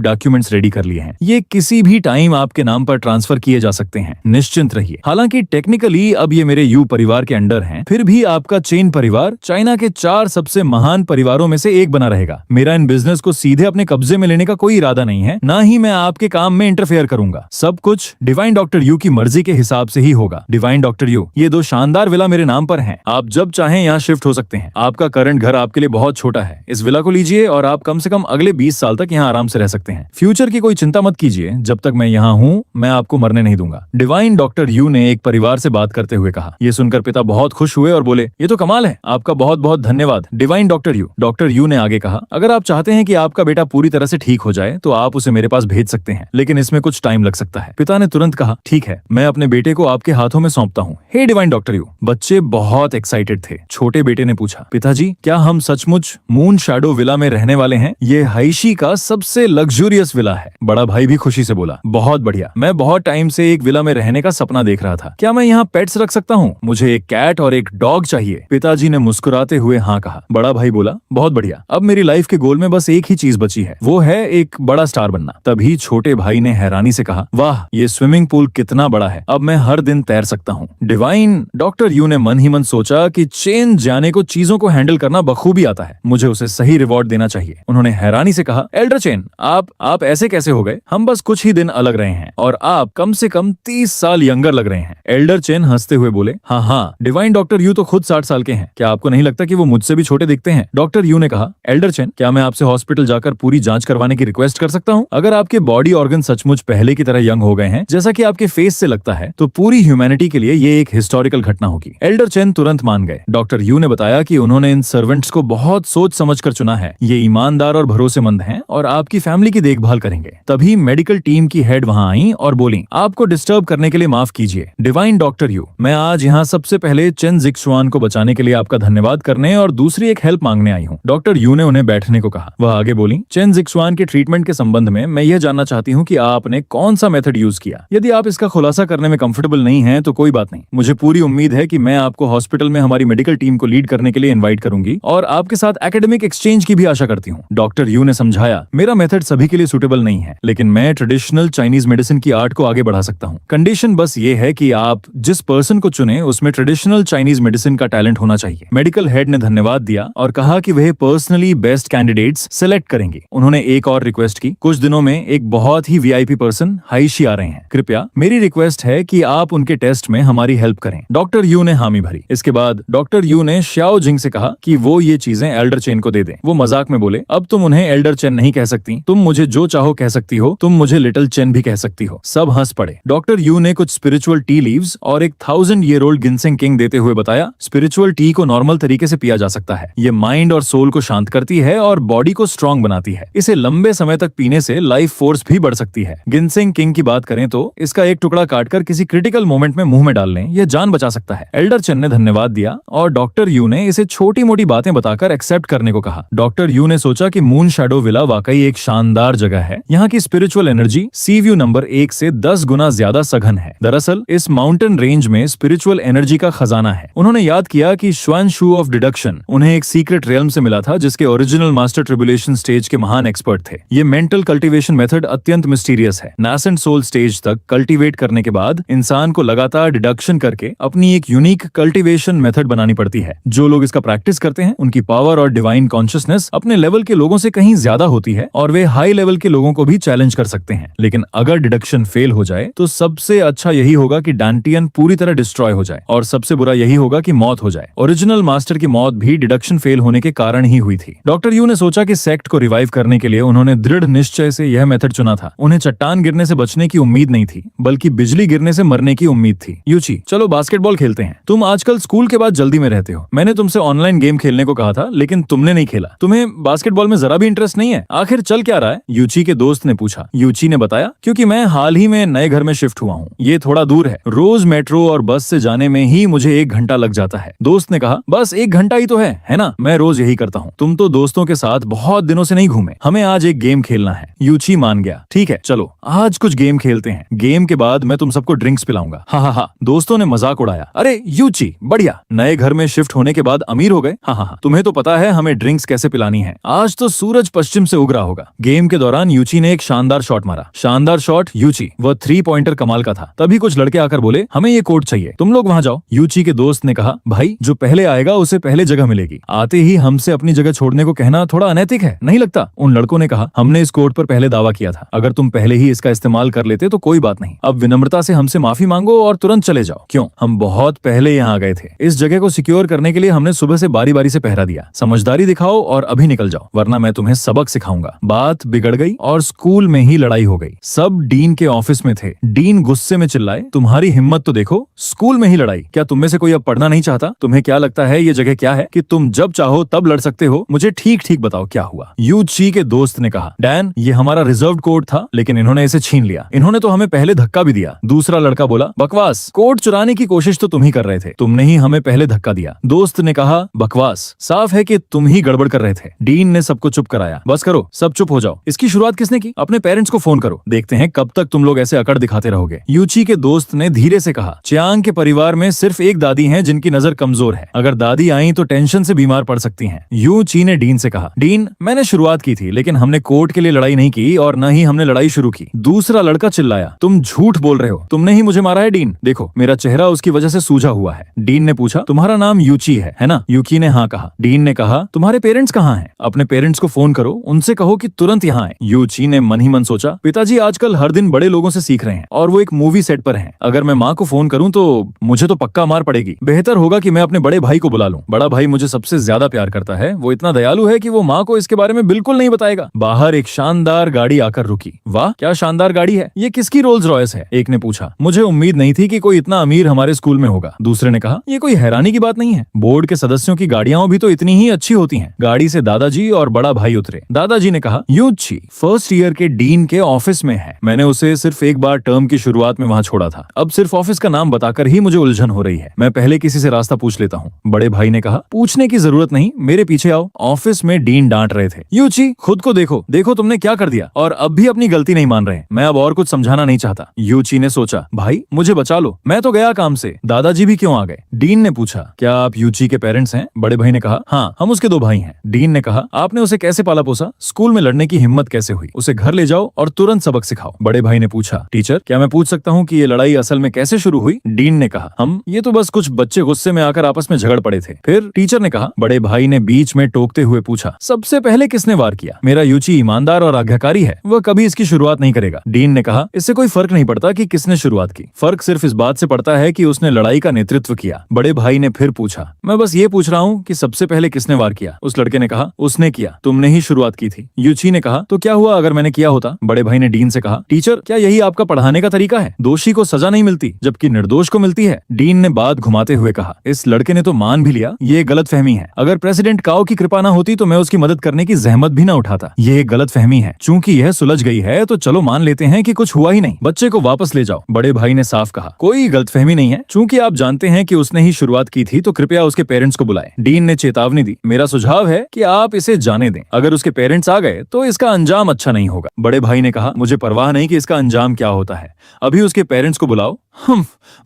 डॉक्यूमेंट्स रेडी कर लिए हैं। ये किसी भी टाइम आपके नाम पर ट्रांसफर किए जा सकते हैं। निश्चिंत रहिए। हालांकि टेक्निकली अब ये मेरे यू परिवार के अंडर हैं, फिर भी आपका चेन परिवार चाइना के 4 सबसे महान परिवारों में से एक बना रहेगा। मेरा इन बिजनेस को सीधे अपने कब्जे में लेने का कोई इरादा नहीं है, ना ही मैं आपके काम में इंटरफेयर करूंगा। सब कुछ डिवाइन डॉक्टर यू की मर्जी के हिसाब से ही होगा। डिवाइन डॉक्टर यू, ये 2 शानदार विला मेरे नाम पर हैं। आप जब चाहें यहाँ शिफ्ट हो सकते हैं। आपका करंट घर आपके लिए बहुत छोटा है। इस विला को लीजिए और आप कम से कम अगले 20 साल तक यहाँ आराम से रह सकते हैं। फ्यूचर की कोई चिंता मत कीजिए। जब तक मैं यहाँ हूँ मैं आपको मरने नहीं दूंगा। डिवाइन डॉक्टर यू ने एक परिवार से बात करते हुए कहा। ये सुनकर पिता बहुत खुश हुए और बोले, ये तो कमाल है। आपका बहुत बहुत धन्यवाद divine doctor you. Doctor you ने आगे कहा, अगर आप चाहते हैं कि आपका बेटा पूरी तरह से ठीक हो जाए तो आप उसे मेरे पास भेज सकते हैं, लेकिन इसमें कुछ टाइम लग सकता है। पिता ने तुरंत कहा, ठीक है, मैं अपने बेटे को आपके हाथों में सौंपता हूँ। हे डिवाइन डॉक्टर यू। बच्चे बहुत एक्साइटेड थे। छोटे बेटे ने पूछा, पिताजी क्या हम सचमुच मून शैडो विला में रहने वाले हैं? ये हाइशी का सबसे लग्जूरियस विला है। बड़ा भाई भी खुशी से बोला, बहुत बढ़िया। मैं बहुत टाइम से एक विला में रहने का सपना देख रहा था। क्या मैं यहाँ पेट्स रख सकता हूँ? मुझे एक कैट और एक डॉग चाहिए। पिताजी ने मुस्कुराते हुए हाँ कहा। बड़ा भाई बोला, बहुत बढ़िया। अब मेरी लाइफ के गोल में बस एक ही चीज बची है, वो है एक बड़ा स्टार बनना। तभी छोटे भाई ने हैरानी से कहा, वाह, ये स्विमिंग पूल कितना बड़ा है। अब मैं हर दिन तैर सकता हूँ। डिवाइन डॉक्टर यू ने मन ही मन सोचा कि चेन जाने को चीजों को हैंडल करना बखूबी आता है। मुझे उसे सही रिवॉर्ड देना चाहिए। उन्होंने हैरानी से कहा, एल्डर चेन, आप ऐसे कैसे हो गए? हम बस कुछ ही दिन अलग रहे हैं और आप कम से कम 30 साल यंगर लग रहे हैं। एल्डर चेन हंसते हुए बोले, हाँ, डिवाइन डॉक्टर यू तो खुद 60 साल के हैं। क्या आपको नहीं लगता कि वो मुझसे भी छोटे दिखते हैं? डॉक्टर यू ने कहा, एल्डर चेन, क्या मैं आपसे हॉस्पिटल जाकर पूरी जांच करवाने की रिक्वेस्ट कर सकता हूँ? अगर आपके बॉडी ऑर्गन सचमुच पहले की तरह यंग हो गए हैं, जैसा कि आपके फेस से लगता है, तो पूरी ह्यूमैनिटी के लिए ये एक हिस्टोरिकल घटना होगी। एल्डर चेन तुरंत मान गए। डॉक्टर यू ने बताया कि उन्होंने इन सर्वेंट्स को बहुत सोच समझ कर चुना है। ये ईमानदार और भरोसेमंद हैं और आपकी फैमिली की देखभाल करेंगे। तभी मेडिकल टीम की हेड वहाँ आई और बोली, आपको डिस्टर्ब करने के लिए माफ कीजिए डिवाइन डॉक्टर यू। मैं आज यहाँ सबसे पहले चेन जिक्सुआन को बचाने के लिए आपका धन्यवाद करने और दूसरी एक हेल्प मांगने आई हूँ। डॉक्टर यू ने उन्हें बैठने को कहा। वह आगे बोली, चेन जिक्सुआन के ट्रीटमेंट के संबंध में मैं यह जानना चाहती हूँ कि आपने कौन सा मेथड यूज किया। यदि आप इसका खुलासा करने में कंफर्टेबल नहीं है तो कोई बात नहीं। मुझे पूरी उम्मीद है कि मैं आपको हॉस्पिटल में हमारी मेडिकल टीम को लीड करने के लिए इन्वाइट करूंगी और आपके साथ एकेडमिक एक्सचेंज की भी आशा करती हूँ। डॉक्टर यू ने समझाया, मेरा मेथड सभी के लिए सूटेबल नहीं है, लेकिन मैं ट्रेडिशनल चाइनीज मेडिसिन की आर्ट को आगे बढ़ा सकता हूँ। कंडीशन बस ये है कि आप जिस पर्सन को चुने उसमें ट्रेडिशनल चाइनीज मेडिसिन का टैलेंट होना चाहिए। मेडिकल हेड ने धन्यवाद दिया और कहा कि वह पर्सनली बेस्ट कैंडिडेट्स सेलेक्ट करेंगे। उन्होंने एक और रिक्वेस्ट की, कुछ दिनों में एक बहुत ही वीआईपी पर्सन हाइशी आ रहे हैं। कृपया मेरी रिक्वेस्ट है कि आप उनके टेस्ट में हमारी हेल्प करें। डॉक्टर यू ने हामी भरी। इसके बाद डॉक्टर यू ने श्याओ जिंग से कहा कि वो ये चीजें एल्डर चेन को दे दें। वो मजाक में बोले, अब तुम उन्हें एल्डर चेन नहीं कह सकती, तुम मुझे जो चाहो कह सकती हो, तुम मुझे लिटिल चेन भी कह सकती हो। सब हंस पड़े। डॉक्टर यू ने कुछ स्पिरिचुअल टी लीव्स और एक 1000 ईयर ओल्ड गिनसेंग किंग देते हुए बताया, स्पिरिचुअल टी को नॉर्मल तरीके से पिया जा सकता है। ये माइंड और सोल को शांत करती है और बॉडी को स्ट्रॉन्ग बनाती है। इसे लंबे समय तक पीने से लाइफ फोर्स भी बढ़ सकती है। गिनसेंग किंग की बात करें तो इसका एक टुकड़ा काटकर किसी क्रिटिकल मोमेंट में मुंह में डाल लें, यह जान बचा सकता है। एल्डर चेन ने धन्यवाद दिया और डॉक्टर यू ने इसे छोटी मोटी बातें बताकर एक्सेप्ट करने को कहा। डॉक्टर यू ने सोचा कि मून शैडो विला वाकई एक शानदार जगह है। यहाँ की स्पिरिचुअल एनर्जी सी व्यू नंबर 1 से 10 गुना ज्यादा सघन है। दरअसल इस माउंटेन रेंज में स्पिरिचुअल एनर्जी का खजाना है। उन्होंने याद किया कि श्वान शू ऑफ डिडक्शन उन्हें एक सीक्रेट रियल्म से मिला था, जिसके ओरिजिनल मास्टर ट्रिब्यूलेशन स्टेज के महान एक्सपर्ट थे। ये मेंटल कल्टीवेशन मेथड अत्यंत मिस्टीरियस है। नासेंट सोल स्टेज तक कल्टीवेट करने के बाद इंसान को लगातार डिडक्शन करके अपनी एक यूनिक कल्टीवेशन मेथड बनानी पड़ती है। जो लोग इसका प्रैक्टिस करते हैं उनकी पावर और डिवाइन कॉन्शियसनेस अपने लेवल के लोगों से कहीं ज्यादा होती है और वे हाई लेवल के लोगों को भी चैलेंज कर सकते हैं। लेकिन अगर डिडक्शन फेल हो जाए तो सबसे अच्छा यही होगा कि डांटियन पूरी तरह डिस्ट्रॉय हो जाए और सबसे बुरा यही होगा कि मौत हो जाए। ओरिजिनल मास्टर की मौत भी डिडक्शन फेल होने के कारण ही हुई थी। डॉक्टर यू ने सोचा कि सेक्ट को रिवाइव करने के लिए उन्होंने दृढ़ निश्चय से यह मेथड चुना था। उन्हें चट्टान गिरने से बचने की उम्मीद नहीं थी, बल्कि बिजली गिरने से मरने की उम्मीद थी। यूची, चलो बास्केटबॉल खेलते हैं। तुम आजकल स्कूल के बाद जल्दी में रहते हो। मैंने तुमसे ऑनलाइन गेम खेलने को कहा था, लेकिन तुमने नहीं खेला। तुम्हें बास्केटबॉल में जरा भी इंटरेस्ट नहीं है? आखिर चल क्या रहा है? यूची के दोस्त ने पूछा। यूची ने बताया, क्योंकि मैं हाल ही में नए घर में शिफ्ट हुआ हूँ। ये थोड़ा दूर है। रोज मेट्रो और बस से जाने में ही ही मुझे 1 घंटा लग जाता है। दोस्त ने कहा, बस 1 घंटा ही तो है ना? मैं रोज यही करता हूँ। तुम तो दोस्तों के साथ बहुत दिनों से नहीं घूमे। हमें आज एक गेम खेलना है। यूची मान गया। ठीक है, चलो आज कुछ गेम खेलते हैं। गेम के बाद मैं तुम सबको ड्रिंक्स पिलाऊंगा। हाँ। दोस्तों ने मजाक उड़ाया। अरे यूची, बढ़िया, नए घर में शिफ्ट होने के बाद अमीर हो गए। हाँ, तुम्हें तो पता है हमें ड्रिंक्स कैसे पिलानी है। आज तो सूरज पश्चिम से उग रहा होगा। गेम के दौरान यूची ने एक शानदार शॉट मारा। शानदार शॉट यूची, वह 3 पॉइंटर कमाल का था। तभी कुछ लड़के आकर बोले, हमें ये कोर्ट चाहिए, तुम लोग वहाँ जाओ। यूची के दोस्त ने कहा, भाई जो पहले आएगा उसे पहले जगह मिलेगी। आते ही हमसे अपनी जगह छोड़ने को कहना थोड़ा अनैतिक है, नहीं लगता? उन लड़कों ने कहा, हमने इस कोर्ट पर पहले दावा किया था। अगर तुम पहले ही इसका इस्तेमाल कर लेते तो कोई बात नहीं। अब विनम्रता से हमसे माफी मांगो और तुरंत चले जाओ। क्यों? हम बहुत पहले यहाँ आ गए थे। इस जगह को सिक्योर करने के लिए हमने सुबह से बारी बारी से पहरा दिया। समझदारी दिखाओ और अभी निकल जाओ, वरना मैं तुम्हें सबक सिखाऊंगा। बात बिगड़ गई और स्कूल में ही लड़ाई हो गई। सब डीन के ऑफिस में थे। डीन गुस्से में चिल्लाए, तुम्हारी हिम्मत तो देखो, स्कूल में ही लड़ाई। क्या तुम में से कोई अब पढ़ना नहीं चाहता? तुम्हें क्या लगता है ये जगह क्या है कि तुम जब चाहो तब लड़ सकते हो? मुझे ठीक ठीक बताओ क्या हुआ? यूची के दोस्त ने कहा, डैन, ये हमारा रिजर्व्ड कोर्ट था, लेकिन इन्होंने इसे छीन लिया। इन्होंने तो हमें पहले धक्का भी दिया। दूसरा लड़का बोला, बकवास, कोर्ट चुराने की कोशिश तो तुम ही कर रहे थे, तुमने ही हमें पहले धक्का दिया। दोस्त ने कहा, बकवास, साफ है कि तुम ही गड़बड़ कर रहे थे। डीन ने सबको चुप कराया। बस करो, सब चुप हो जाओ। इसकी शुरुआत किसने की? अपने पेरेंट्स को फोन करो, देखते हैं कब तक तुम लोग ऐसे अकड़ दिखाते रहोगे। यूची के दोस्त ने धीरे से कहा, चियांग के परिवार में सिर्फ एक दादी है जिनकी नजर कमजोर है। अगर दादी आई तो टेंशन से बीमार पड़ सकती हैं। यूची ने डीन से कहा, डीन, मैंने शुरुआत की थी, लेकिन हमने कोर्ट के लिए लड़ाई नहीं की और न ही हमने लड़ाई शुरू की। दूसरा लड़का चिल्लाया, तुम झूठ बोल रहे हो, तुमने ही मुझे मारा है। डीन, देखो मेरा चेहरा उसकी वजह से सूजा हुआ है। डीन ने पूछा, तुम्हारा नाम यूची है ना? यूकी ने हाँ कहा। डीन ने कहा, तुम्हारे पेरेंट्स कहाँ हैं? अपने पेरेंट्स को फोन करो, उनसे कहो कि तुरंत यहाँ आए। यूची ने मन ही मन सोचा, पिताजी आजकल हर दिन बड़े लोगों से सीख रहे हैं और वो एक मूवी सेट पर हैं। अगर मैं माँ को फोन करूँ तो मुझे तो पक्का मार पड़ेगी। बेहतर होगा कि मैं अपने बड़े भाई को बुला लूं। बड़ा भाई मुझे सबसे ज्यादा प्यार करता है। वो इतना दयालु है कि वो माँ को इसके बारे में बिल्कुल नहीं बताएगा। बाहर एक शानदार गाड़ी आकर रुकी। वाह, क्या शानदार गाड़ी है! ये किसकी रोल्स रॉयस है? एक ने पूछा। मुझे उम्मीद नहीं थी कि कोई इतना अमीर हमारे स्कूल में होगा। दूसरे ने कहा, ये कोई हैरानी की बात नहीं है, बोर्ड के सदस्यों की गाड़ियां भी तो इतनी ही अच्छी होती हैं। गाड़ी से दादाजी और बड़ा भाई उतरे। दादाजी ने कहा, यूची फर्स्ट ईयर के डीन के ऑफिस में है। मैंने उसे सिर्फ एक बार टर्म की शुरुआत में वहाँ छोड़ा था। अब सिर्फ ऑफिस का नाम बताकर ही मुझे उलझन हो रही है। मैं पहले किसी से रास्ता पूछ लेता हूँ। बड़े भाई ने कहा, पूछने की जरूरत नहीं, मेरे पीछे आओ। ऑफिस में डीन डांट रहे थे। यूची, खुद को देखो, देखो तुमने क्या कर दिया, और अब भी अपनी गलती नहीं मान रहे। मैं अब और कुछ समझाना नहीं चाहता। यूची ने सोचा, भाई मुझे बचा लो, मैं तो गया काम से। दादाजी भी क्यों आ गए? डीन ने पूछा, क्या आप यूची के पेरेंट्स हैं? बड़े भाई ने कहा, हाँ, हम उसके 2 भाई हैं। डीन ने कहा, आपने उसे कैसे पाला पोसा? स्कूल में लड़ने की हिम्मत कैसे हुई? उसे घर ले जाओ और तुरंत सबक सिखाओ। बड़े भाई ने पूछा, टीचर, क्या मैं पूछ सकता हूँ कि ये लड़ाई असल में कैसे शुरू हुई? डीन ने कहा, ये तो बस कुछ बच्चे गुस्से में आकर आपस में झगड़ पड़े थे। फिर? टीचर ने कहा। बड़े भाई ने बीच में टोकते हुए पूछा, सबसे पहले किसने वार किया? मेरा यूची ईमानदार और आज्ञाकारी है, वह कभी इसकी शुरुआत नहीं करेगा। डीन ने कहा, इससे कोई फर्क नहीं पड़ता कि किसने शुरुआत की, फर्क सिर्फ इस बात से पड़ता है कि उसने लड़ाई का नेतृत्व किया। बड़े भाई ने फिर पूछा, मैं बस ये पूछ रहा हूँ कि सबसे पहले किसने वार किया? उस लड़के ने कहा, उसने किया, तुमने ही शुरुआत की थी। यूची ने कहा, तो क्या हुआ अगर मैंने किया होता? बड़े भाई ने डीन से कहा, टीचर, क्या यही आपका पढ़ाने का तरीका है? दोषी को सजा नहीं मिलती जबकि निर्दोष को मिलती है। डीन ने बात घुमाते हुए कहा, इस लड़के ने तो मान भी लिया, ये गलतफहमी है। अगर प्रेसिडेंट काओ की कृपा न होती तो मैं उसकी मदद करने की जहमत भी न उठाता। ये एक गलतफहमी है। चूंकि यह सुलझ गई है तो चलो मान लेते हैं कि कुछ हुआ ही नहीं। बच्चे को वापस ले जाओ। बड़े भाई ने साफ कहा, कोई गलतफहमी नहीं है। चूंकि आप जानते हैं कि उसने ही शुरुआत की थी तो कृपया उसके पेरेंट्स को बुलाएं। डीन ने चेतावनी दी, मेरा सुझाव है कि आप इसे जाने दें। अगर उसके पेरेंट्स आ गए तो इसका अंजाम अच्छा नहीं होगा। बड़े भाई ने कहा, मुझे परवाह नहीं कि इसका अंजाम क्या होता है, अभी उसके पेरेंट्स को बुलाओ।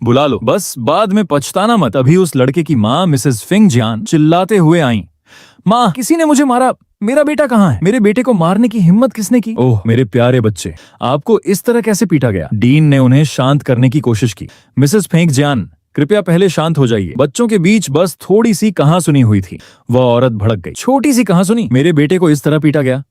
बुला लो, बस बाद में पछताना मत। अभी उस लड़के की माँ मिसेस फिंग जियान चिल्लाते हुए आई, माँ, किसी ने मुझे मारा, मेरा बेटा कहाँ है? मेरे बेटे को मारने की हिम्मत किसने की? ओह मेरे प्यारे बच्चे, आपको इस तरह कैसे पीटा गया? डीन ने उन्हें शांत करने की कोशिश की। मिसेस फेंग जियान, कृपया पहले शांत हो जाइए। बच्चों के बीच बस थोड़ी सी कहासुनी हुई थी। वह औरत भड़क गई। छोटी सी कहासुनी? मेरे बेटे को इस तरह पीटा गया?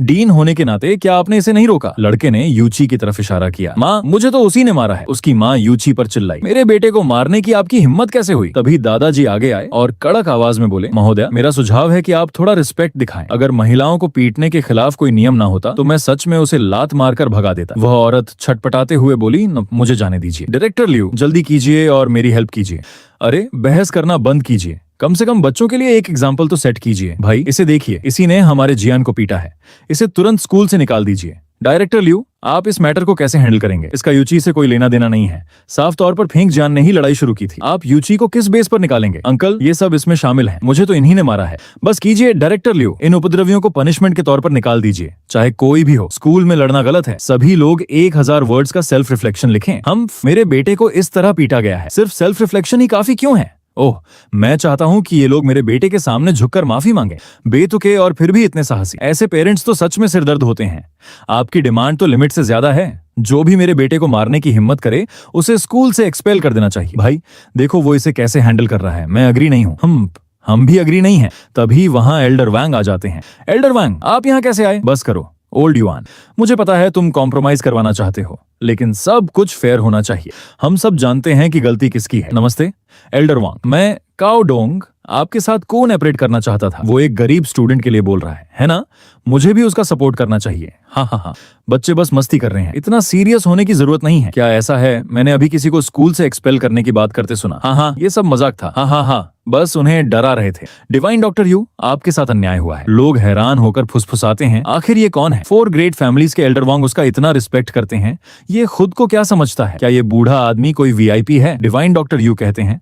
डीन होने के नाते क्या आपने इसे नहीं रोका? लड़के ने यूची की तरफ इशारा किया। माँ, मुझे तो उसी ने मारा है। उसकी माँ यूची पर चिल्लाई, मेरे बेटे को मारने की आपकी हिम्मत कैसे हुई? तभी दादाजी आगे आए और कड़क आवाज में बोले, महोदया, मेरा सुझाव है कि आप थोड़ा रिस्पेक्ट दिखाएं। अगर महिलाओं को पीटने के खिलाफ कोई नियम ना होता तो मैं सच में उसे लात मारकर भगा देता। वह औरत छटपटाते हुए बोली, मुझे जाने दीजिए। डायरेक्टर लियू, जल्दी कीजिए और मेरी हेल्प कीजिए। अरे बहस करना बंद कीजिए, कम से कम बच्चों के लिए एक एग्जाम्पल तो सेट कीजिए। भाई इसे देखिए, इसी ने हमारे जियान को पीटा है, इसे तुरंत स्कूल से निकाल दीजिए। डायरेक्टर लियू, आप इस मैटर को कैसे हैंडल करेंगे? इसका यूची से कोई लेना देना नहीं है। साफ तौर पर फेंक जान ने ही लड़ाई शुरू की थी। आप यूची को किस बेस पर निकालेंगे? अंकल, ये सब इसमें शामिल है। मुझे तो इन्हीं ने मारा है। बस कीजिए डायरेक्टर लियू, इन उपद्रवियों को पनिशमेंट के तौर पर निकाल दीजिए, चाहे कोई भी हो। स्कूल में लड़ना गलत है। सभी लोग 1000 वर्ड्स का सेल्फ रिफ्लेक्शन लिखें। मेरे बेटे को इस तरह पीटा गया है, सिर्फ सेल्फ रिफ्लेक्शन ही काफी क्यों है? ओह, मैं चाहता हूं कि ये लोग मेरे बेटे के सामने झुककर माफी मांगे। बेतुके और फिर भी इतने साहसी। ऐसे पेरेंट्स तो सच में सिरदर्द होते हैं। आपकी डिमांड तो लिमिट से ज्यादा है। जो भी मेरे बेटे को मारने की हिम्मत करे, उसे स्कूल से एक्सपेल कर देना चाहिए। भाई देखो वो इसे कैसे हैंडल कर रहा है। मैं अग्री नहीं हूँ। हम भी अग्री नहीं है। तभी वहां एल्डर वांग आ जाते हैं। एल्डर वांग, आप यहाँ कैसे आए? बस करो ओल्ड युआन, मुझे पता है तुम कॉम्प्रोमाइज करवाना चाहते हो, लेकिन सब कुछ फेयर होना चाहिए। हम सब जानते हैं कि गलती किसकी है। नमस्ते एल्डर वांग, मैं काओ डोंग आपके साथ कोन ऑपरेट करना चाहता था। वो एक गरीब स्टूडेंट के लिए बोल रहा है ना? मुझे भी उसका सपोर्ट करना चाहिए। हाँ, बच्चे बस मस्ती कर रहे हैं, इतना सीरियस होने की जरूरत नहीं है। क्या ऐसा है? मैंने अभी किसी को स्कूल से एक्सपेल करने की बात करते सुना। हाँ, ये सब मजाक था। हाँ, बस उन्हें डरा रहे थे। डिवाइन डॉक्टर यू, आपके साथ अन्याय हुआ है। लोग हैरान होकर फुसफुसाते हैं, आखिर ये कौन है? 4 ग्रेट फैमिलीज के एल्डर वांग उसका इतना रिस्पेक्ट करते हैं। ये खुद को क्या समझता है? क्या ये बूढ़ा आदमी कोई वीआईपी है? डिवाइन डॉक्टर यू कहते हैं,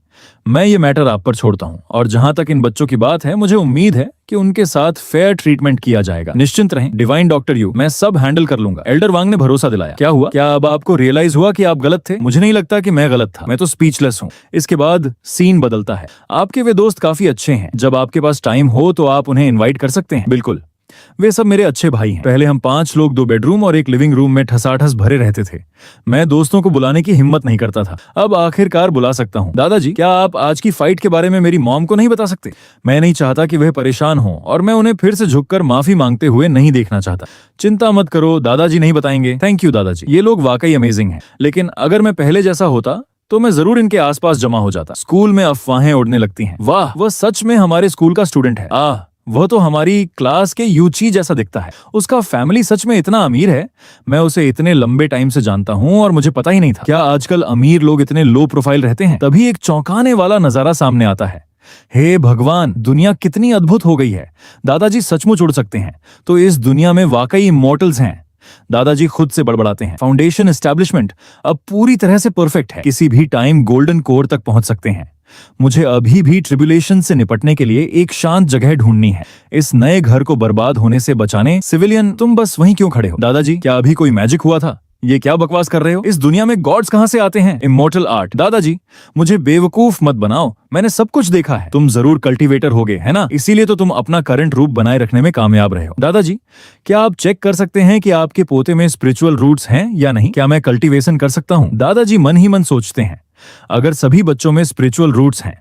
मैं ये मैटर आप पर छोड़ता हूँ, और जहां तक इन बच्चों की बात है, मुझे उम्मीद है कि उनके साथ फेयर ट्रीटमेंट किया जाएगा। निश्चिंत रहें डिवाइन डॉक्टर यू, मैं सब हैंडल कर लूंगा। एल्डर वांग ने भरोसा दिलाया। क्या हुआ? क्या अब आपको रियलाइज हुआ कि आप गलत थे? मुझे नहीं लगता कि मैं गलत था। मैं तो स्पीचलेस हूँ। इसके बाद सीन बदलता है। आपके वे दोस्त काफी अच्छे हैं। जब आपके पास टाइम हो तो आप उन्हें इन्वाइट कर सकते हैं। बिल्कुल, वे सब मेरे अच्छे भाई हैं। पहले हम 5 लोग 2 बेडरूम और एक लिविंग रूम में ठसाठस भरे रहते थे। मैं दोस्तों को बुलाने की हिम्मत नहीं करता था। अब आखिरकार बुला सकता हूँ। दादाजी, क्या आप आज की फाइट के बारे में मेरी मॉम को नहीं बता सकते? मैं नहीं चाहता कि वह परेशान हो, और मैं उन्हें फिर से झुककर माफी मांगते हुए नहीं देखना चाहता। चिंता मत करो, दादाजी नहीं बताएंगे। थैंक यू दादाजी, ये लोग वाकई अमेजिंग हैं। लेकिन अगर मैं पहले जैसा होता तो मैं जरूर इनके आसपास जमा हो जाता। स्कूल में अफवाहें उड़ने लगती हैं। वाह, वह सच में हमारे स्कूल का स्टूडेंट है। वह तो हमारी क्लास के यूची जैसा दिखता है। उसका फैमिली सच में इतना अमीर है। मैं उसे इतने लंबे टाइम से जानता हूँ और मुझे पता ही नहीं था। क्या आजकल अमीर लोग इतने लो प्रोफाइल रहते हैं? तभी एक चौंकाने वाला नजारा सामने आता है। हे भगवान, दुनिया कितनी अद्भुत हो गई है। दादाजी सचमुच उड़ सकते हैं, तो इस दुनिया में वाकई इमॉर्टल्स हैं। दादाजी खुद से बड़बड़ाते हैं। फाउंडेशन एस्टैब्लिशमेंट अब पूरी तरह से परफेक्ट है। किसी भी टाइम गोल्डन कोर तक पहुंच सकते हैं। मुझे अभी भी ट्रिब्यूलेशन से निपटने के लिए एक शांत जगह ढूंढनी है। इस नए घर को बर्बाद होने से बचाने। सिविलियन, तुम बस वहीं क्यों खड़े हो? दादाजी, क्या अभी कोई मैजिक हुआ था? ये क्या बकवास कर रहे हो? इस दुनिया में गॉड्स कहां से आते हैं? Immortal art. दादाजी, मुझे बेवकूफ मत बनाओ, मैंने सब कुछ देखा है। तुम जरूर कल्टीवेटर होगे, है ना? इसीलिए तो तुम अपना करंट रूप बनाए रखने में कामयाब रहे हो। दादाजी, क्या आप चेक कर सकते हैं कि आपके पोते में स्पिरिचुअल रूट्स हैं या नहीं? क्या मैं कल्टीवेशन कर सकता हूँ? दादाजी मन ही मन सोचते हैं, अगर सभी बच्चों में स्पिरिचुअल रूट्स हैं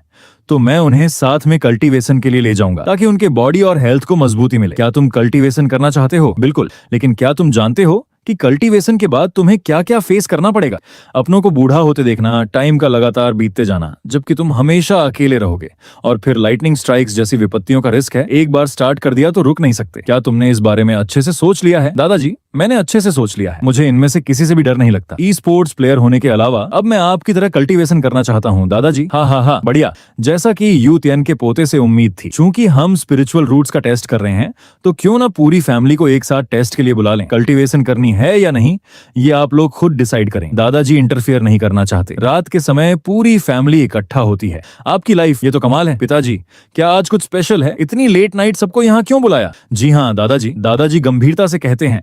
तो मैं उन्हें साथ में कल्टीवेशन के लिए ले जाऊंगा, ताकि उनके बॉडी और हेल्थ को मजबूती मिले। क्या तुम कल्टीवेशन करना चाहते हो? बिल्कुल, लेकिन क्या तुम जानते हो कि कल्टीवेशन के बाद तुम्हें क्या क्या फेस करना पड़ेगा? अपनों को बूढ़ा होते देखना, टाइम का लगातार बीतते जाना, जबकि तुम हमेशा अकेले रहोगे, और फिर लाइटनिंग स्ट्राइक्स जैसी विपत्तियों का रिस्क है। एक बार स्टार्ट कर दिया तो रुक नहीं सकते। क्या तुमने इस बारे में अच्छे से सोच लिया है? दादाजी, मैंने अच्छे से सोच लिया है। मुझे इनमें से किसी से भी डर नहीं लगता। ई स्पोर्ट्स प्लेयर होने के अलावा अब मैं आपकी तरह कल्टीवेशन करना चाहता हूँ। दादाजी, हाँ, बढ़िया, जैसा कि यू तियन के पोते से उम्मीद थी। चूंकि हम स्पिरिचुअल रूट्स का टेस्ट कर रहे हैं, तो क्यों ना पूरी फैमिली को एक साथ टेस्ट के लिए बुला लें। कल्टीवेशन करनी है या नहीं, ये आप लोग खुद डिसाइड करें। दादाजी इंटरफेयर नहीं करना चाहते। रात के समय पूरी फैमिली इकट्ठा होती है। आपकी लाइफ, ये तो कमाल है। पिताजी, क्या आज कुछ स्पेशल है? इतनी लेट नाइट सबको यहाँ क्यों बुलाया? जी हाँ दादाजी, दादाजी गंभीरता से कहते हैं,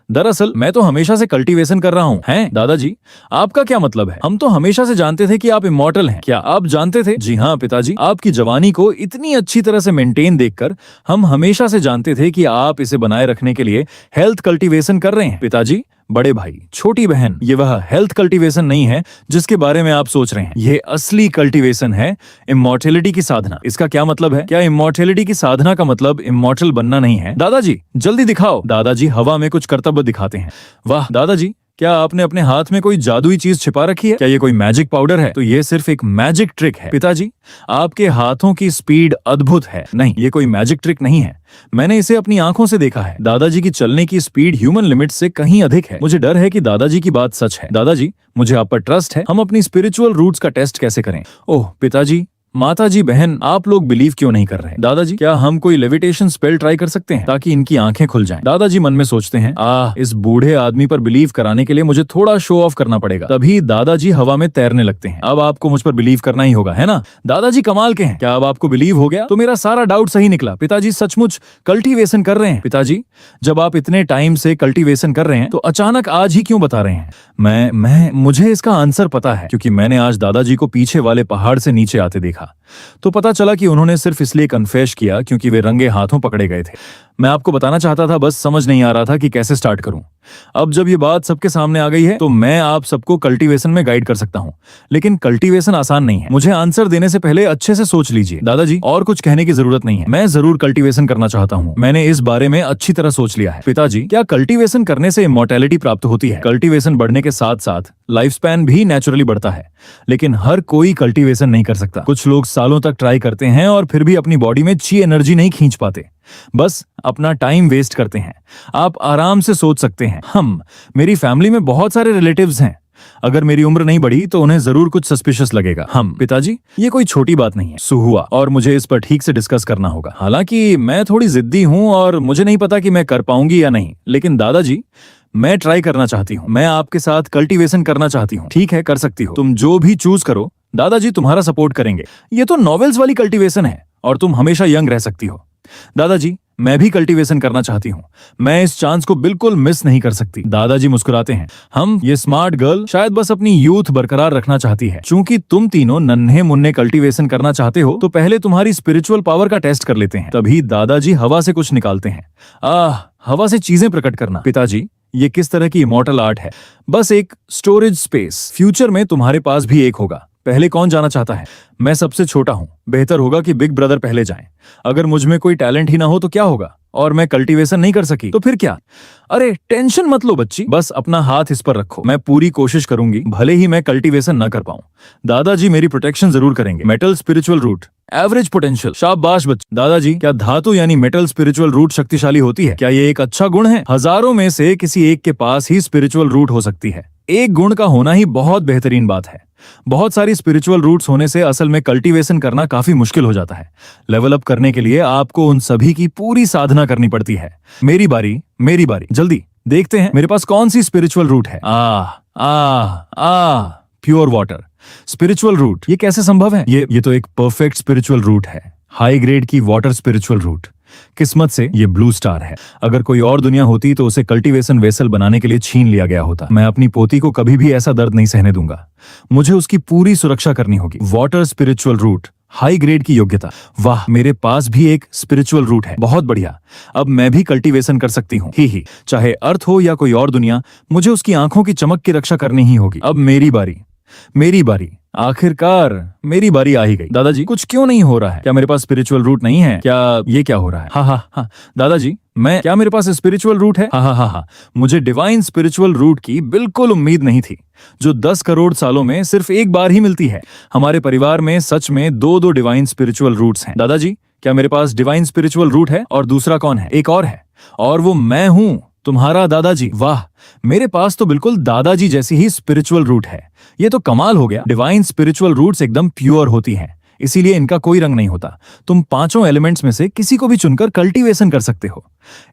दरअसल मैं तो हमेशा से कल्टीवेशन कर रहा हूँ। हैं दादाजी, आपका क्या मतलब है? हम तो हमेशा से जानते थे कि आप इमॉर्टल हैं। क्या आप जानते थे? जी हाँ पिताजी, आपकी जवानी को इतनी अच्छी तरह से मेंटेन देखकर हम हमेशा से जानते थे कि आप इसे बनाए रखने के लिए हेल्थ कल्टीवेशन कर रहे हैं। पिताजी, बड़े भाई, छोटी बहन, ये वह हेल्थ कल्टीवेशन नहीं है जिसके बारे में आप सोच रहे हैं। ये असली कल्टीवेशन है, इमॉर्टेलिटी की साधना। इसका क्या मतलब है? क्या इमॉर्टेलिटी की साधना का मतलब इमॉर्टल बनना नहीं है? दादाजी, जल्दी दिखाओ। दादाजी हवा में कुछ कर्तव्य दिखाते हैं। वाह दादाजी, क्या आपने अपने हाथ में कोई जादुई चीज छिपा रखी है? क्या ये कोई मैजिक पाउडर है? तो ये सिर्फ एक मैजिक ट्रिक है। पिताजी, आपके हाथों की स्पीड अद्भुत है। नहीं, ये कोई मैजिक ट्रिक नहीं है, मैंने इसे अपनी आंखों से देखा है। दादाजी की चलने की स्पीड ह्यूमन लिमिट से कहीं अधिक है। मुझे डर है कि दादाजी की बात सच है। दादाजी, मुझे आप पर ट्रस्ट है। हम अपनी स्पिरिचुअल रूट्स का टेस्ट कैसे करें? ओह पिताजी, माताजी बहन, आप लोग बिलीव क्यों नहीं कर रहे? दादाजी, क्या हम कोई लेविटेशन स्पेल ट्राई कर सकते हैं ताकि इनकी आंखें खुल जाएं? दादाजी मन में सोचते हैं, इस बूढ़े आदमी पर बिलीव कराने के लिए मुझे थोड़ा शो ऑफ करना पड़ेगा। तभी दादाजी हवा में तैरने लगते हैं। अब आपको मुझ पर बिलीव करना ही होगा, है ना? दादाजी कमाल के हैं। क्या अब आपको बिलीव हो गया? तो मेरा सारा डाउट सही निकला। पिताजी सचमुच कल्टीवेशन कर रहे हैं। पिताजी, जब आप इतने टाइम से कल्टीवेशन कर रहे हैं तो अचानक आज ही क्यों बता रहे हैं? मुझे इसका आंसर पता है, क्योंकि मैंने आज दादाजी को पीछे वाले पहाड़ से नीचे आते देखा। तो पता चला कि उन्होंने सिर्फ इसलिए कन्फेस किया क्योंकि वे रंगे हाथों पकड़े गए थे। मैं आपको बताना चाहता था, बस समझ नहीं आ रहा था कि कैसे स्टार्ट करूं। अब जब ये बात सबके सामने आ गई है तो मैं आप सबको कल्टीवेशन में गाइड कर सकता हूं। लेकिन कल्टीवेशन आसान नहीं है। मुझे आंसर देने से पहले अच्छे से सोच लीजिए। दादाजी, और कुछ कहने की जरूरत नहीं है। मैं जरूर कल्टीवेशन करना चाहता हूं। मैंने इस बारे में अच्छी तरह सोच लिया है। पिताजी, क्या कल्टीवेशन करने से इमॉर्टैलिटी प्राप्त होती है? कल्टीवेशन बढ़ने के साथ साथ लाइफ स्पैन भी नेचुरली बढ़ता है, लेकिन हर कोई कल्टीवेशन नहीं कर सकता। कुछ लोग सालों तक ट्राई करते हैं और फिर भी अपनी बॉडी में ची एनर्जी नहीं खींच पाते, बस अपना टाइम वेस्ट करते हैं। आप आराम से सोच सकते हैं, मेरी फैमिली में बहुत सारे रिलेटिव्स हैं। अगर मेरी उम्र नहीं बढ़ी तो उन्हें जरूर कुछ सस्पिशियस लगेगा। पिताजी, ये कोई छोटी बात नहीं है, सुहुआ, और मुझे इस पर ठीक से डिस्कस करना होगा। हालांकि मैं थोड़ी जिद्दी हूं और मुझे नहीं पता कि मैं कर पाऊंगी या नहीं, लेकिन दादाजी, मैं ट्राई करना चाहती हूँ। मैं आपके साथ कल्टीवेशन करना चाहती हूँ। ठीक है, कर सकती हो। तुम जो भी चूज करो, दादाजी तुम्हारा सपोर्ट करेंगे। ये तो नॉवेल्स वाली कल्टीवेशन है और तुम हमेशा यंग रह सकती हो। दादाजी, मैं भी कल्टीवेशन करना चाहती हूँ। मैं इस चांस को बिल्कुल मिस नहीं कर सकती। दादाजी मुस्कुराते हैं। ये स्मार्ट गर्ल शायद बस अपनी यूथ बरकरार रखना चाहती है। चूंकि तुम तीनों नन्हे मुन्ने कल्टीवेशन करना चाहते हो तो पहले तुम्हारी स्पिरिचुअल पावर का टेस्ट कर लेते हैं। तभी दादाजी हवा से कुछ निकालते हैं। हवा से चीजें प्रकट करना। पिताजी, ये किस तरह की इमॉर्टल आर्ट है? बस एक स्टोरेज स्पेस। फ्यूचर में तुम्हारे पास भी एक होगा। पहले कौन जाना चाहता है? मैं सबसे छोटा हूं। बेहतर होगा कि बिग ब्रदर पहले जाएं। अगर मुझ में कोई टैलेंट ही ना हो तो क्या होगा? और मैं कल्टीवेशन नहीं कर सकी तो फिर क्या? अरे टेंशन मत लो बच्ची, बस अपना हाथ इस पर रखो। मैं पूरी कोशिश करूंगी, भले ही मैं कल्टीवेशन ना कर पाऊं। दादाजी मेरी प्रोटेक्शन जरूर करेंगे। Metal spiritual root, average potential. शाबाश बच्चे। दादाजी, क्या धातु यानी मेटल स्पिरिचुअल रूट शक्तिशाली होती है? क्या ये एक अच्छा गुण है? हजारों में से किसी एक के पास ही स्पिरिचुअल रूट हो सकती है। एक गुण का होना ही बहुत बेहतरीन बात है। बहुत सारी स्पिरिचुअल रूट्स होने से असल में कल्टीवेशन करना काफी मुश्किल हो जाता है। लेवल अप करने के लिए आपको उन सभी की पूरी साधना करनी पड़ती है। मेरी बारी, जल्दी देखते हैं मेरे पास कौन सी स्पिरिचुअल रूट है। Pure water spiritual root. ये कैसे संभव है? ये तो एक परफेक्ट स्पिरिचुअल रूट है। हाई ग्रेड की वाटर स्पिरिचुअल रूट। किस्मत से ये ब्लू स्टार है। अगर कोई और दुनिया होती तो उसे कल्टीवेशन वेसल बनाने के लिए छीन लिया गया होता। मैं अपनी पोती को कभी भी ऐसा दर्द नहीं सहने दूंगा। मुझे उसकी पूरी सुरक्षा करनी होगी। Water spiritual root, high grade की योग्यता। वाह, मेरे पास भी एक स्पिरिचुअल रूट है। बहुत बढ़िया। अब मैं भी कल्टीवेशन कर सकती हूँ। ही चाहे अर्थ हो या कोई और दुनिया, मुझे उसकी आंखों की चमक की रक्षा करनी ही होगी। अब मेरी बारी। आखिरकार मेरी बारी आ ही गई। दादाजी, कुछ क्यों नहीं हो रहा है? क्या मेरे पास स्पिरिचुअल रूट नहीं है? क्या हो रहा है? हाँ। दादाजी, क्या मेरे पास स्पिरिचुअल रूट है? हाँ। मुझे डिवाइन स्पिरिचुअल रूट की बिल्कुल उम्मीद नहीं थी, जो 10 करोड़ सालों में सिर्फ एक बार ही मिलती है। हमारे परिवार में सच में 2 डिवाइन स्पिरिचुअल रूट्स हैं। दादाजी, क्या मेरे पास डिवाइन स्पिरिचुअल रूट है? और दूसरा कौन है? एक और है, और वो मैं हूँ, तुम्हारा दादाजी। वाह, मेरे पास तो बिल्कुल दादाजी जैसी ही स्पिरिचुअल रूट है। ये तो कमाल हो गया। डिवाइन स्पिरिचुअल रूट्स एकदम प्योर होती हैं, इसीलिए इनका कोई रंग नहीं होता। तुम 5 एलिमेंट्स में से किसी को भी चुनकर कल्टीवेशन कर सकते हो।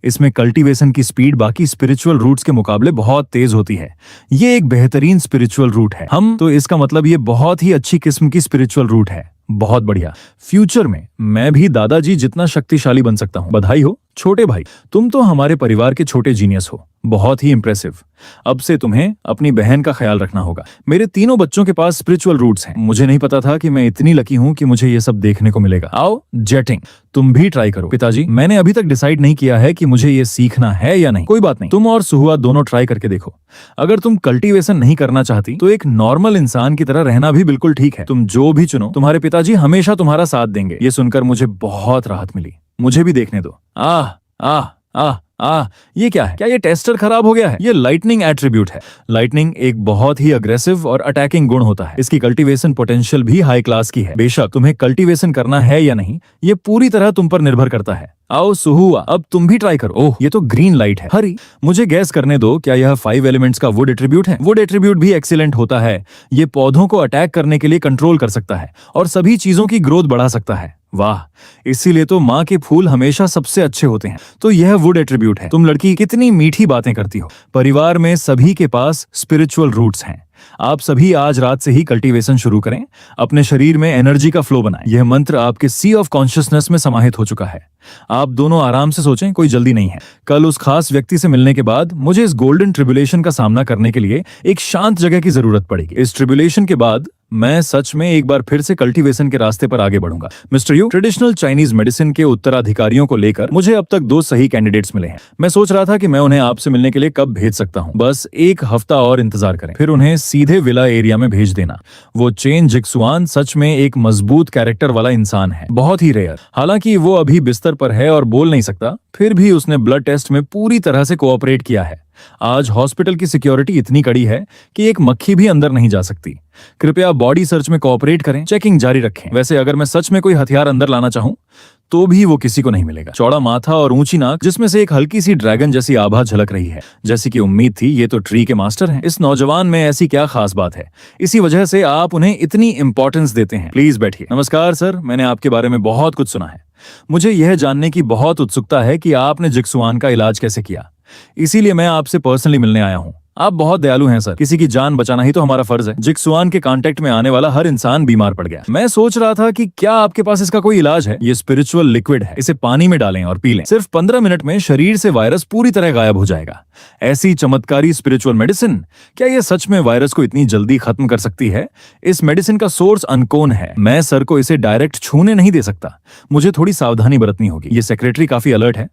इसमें कल्टीवेशन की स्पीड बाकी स्पिरिचुअल रूट्स के मुकाबले बहुत तेज होती है। ये एक बेहतरीन स्पिरिचुअल रूट है। तो इसका मतलब ये बहुत ही अच्छी किस्म की स्पिरिचुअल रूट है। बहुत बढ़िया। फ्यूचर में मैं भी दादाजी जितना शक्तिशाली बन सकता हूँ। बधाई हो छोटे भाई, तुम तो हमारे परिवार के छोटे जीनियस हो। बहुत ही इंप्रेसिव। अब से तुम्हें अपनी बहन का ख्याल रखना होगा। मेरे तीनों बच्चों के पास स्पिरिचुअल रूट्स हैं। मुझे नहीं पता था कि मैं इतनी लकी हूँ कि मुझे ये सब देखने को मिलेगा। आओ जेटिंग, तुम भी ट्राई करो। पिताजी, मैंने अभी तक डिसाइड नहीं किया है कि मुझे ये सीखना है या नहीं। कोई बात नहीं, तुम और सुहुआ दोनों ट्राई करके देखो। अगर तुम कल्टीवेशन नहीं करना चाहती तो एक नॉर्मल इंसान की तरह रहना भी बिल्कुल ठीक है। तुम जो भी चुनो, तुम्हारे पिताजी हमेशा तुम्हारा साथ देंगे। ये सुनकर मुझे बहुत राहत मिली। मुझे भी देखने दो। ये क्या है? क्या ये टेस्टर खराब हो गया है? ये लाइटनिंग एट्रीब्यूट है। लाइटनिंग एक बहुत ही अग्रेसिव और अटैकिंग गुण होता है। इसकी कल्टीवेशन पोटेंशियल भी हाई क्लास की है। बेशक तुम्हें कल्टीवेशन करना है या नहीं, ये पूरी तरह तुम पर निर्भर करता है। आओ सुहुआ, अब तुम भी ट्राई करो। ओह, ये तो ग्रीन लाइट है। हरी, मुझे गैस करने दो, क्या यह 5 एलिमेंट्स का वुड एट्रीब्यूट है? वुड एट्रीब्यूट भी एक्सीलेंट होता है। ये पौधों को अटैक करने के लिए कंट्रोल कर सकता है और सभी चीजों की ग्रोथ बढ़ा सकता है। वाह, इसीलिए तो माँ के फूल हमेशा सबसे अच्छे होते हैं। तो यह वुड एट्रीब्यूट है। तुम लड़की कितनी मीठी बातें करती हो। परिवार में सभी के पास स्पिरिचुअल रूट्स हैं। आप सभी आज रात से ही कल्टीवेशन शुरू करें। अपने शरीर में एनर्जी का फ्लो बनाएं। यह मंत्र आपके सी ऑफ कॉन्शियसनेस में समाहित हो चुका है। आप दोनों आराम से सोचें, कोई जल्दी नहीं है। कल उस खास व्यक्ति से मिलने के बाद मुझे इस गोल्डन ट्रिब्यूलेशन का सामना करने के लिए एक शांत जगह की जरूरत पड़ेगी। इस ट्रिब्यूलेशन के बाद मैं सच में एक बार फिर से कल्टीवेशन के रास्ते पर आगे बढ़ूंगा। Mister Yu, traditional Chinese medicine के उत्तराधिकारियों को लेकर मुझे अब तक 2 सही कैंडिडेट्स मिले हैं। मैं सोच रहा था कि मैं उन्हें आपसे मिलने के लिए कब भेज सकता हूँ। बस 1 हफ्ता और इंतजार करें, फिर उन्हें सीधे विला एरिया में भेज देना। वो चेन जिक्सुआन सच में एक मजबूत कैरेक्टर वाला इंसान है, बहुत ही रेयर। हालांकि वो अभी बिस्तर पर है और बोल नहीं सकता, फिर भी उसने ब्लड टेस्ट में पूरी तरह से कोऑपरेट किया है। आज हॉस्पिटल की सिक्योरिटी इतनी कड़ी है कि एक मक्खी भी अंदर नहीं जा सकती। कृपया बॉडी सर्च में कोऑपरेट करें, चेकिंग जारी रखें। वैसे अगर मैं सच में कोई हथियार अंदर लाना चाहूं तो भी वो किसी को नहीं मिलेगा। चौड़ा माथा और ऊंची नाक, जिसमें से एक हल्की सी ड्रैगन जैसी आभा झलक रही है। जैसी कि उम्मीद थी, ये तो ट्री के मास्टर हैं। इस नौजवान में ऐसी क्या खास बात है, इसी वजह से आप उन्हें इतनी इंपॉर्टेंस देते हैं। प्लीज बैठिए। नमस्कार सर, मैंने आपके बारे में बहुत कुछ सुना है। मुझे यह जानने की बहुत उत्सुकता है कि आपने जिक्सुआन का इलाज कैसे किया, इसीलिए मैं आपसे पर्सनली मिलने आया हूँ। आप बहुत दयालु हैं सर, किसी की जान बचाना ही तो हमारा फर्ज है। जिक्सुआन के कांटेक्ट में आने वाला हर इंसान बीमार पड़ गया। मैं सोच रहा था कि क्या आपके पास इसका कोई इलाज है। ये स्पिरिचुअल लिक्विड है, इसे पानी में डालें और पी लें। सिर्फ 15 मिनट में शरीर से वायरस पूरी तरह गायब हो जाएगा। ऐसी चमत्कारी स्पिरिचुअल मेडिसिन, क्या ये सच में वायरस को इतनी जल्दी खत्म कर सकती है? इस मेडिसिन का सोर्स अनकोन है। मैं सर को इसे डायरेक्ट छूने नहीं दे सकता, मुझे थोड़ी सावधानी बरतनी होगी। ये सेक्रेटरी काफी अलर्ट है।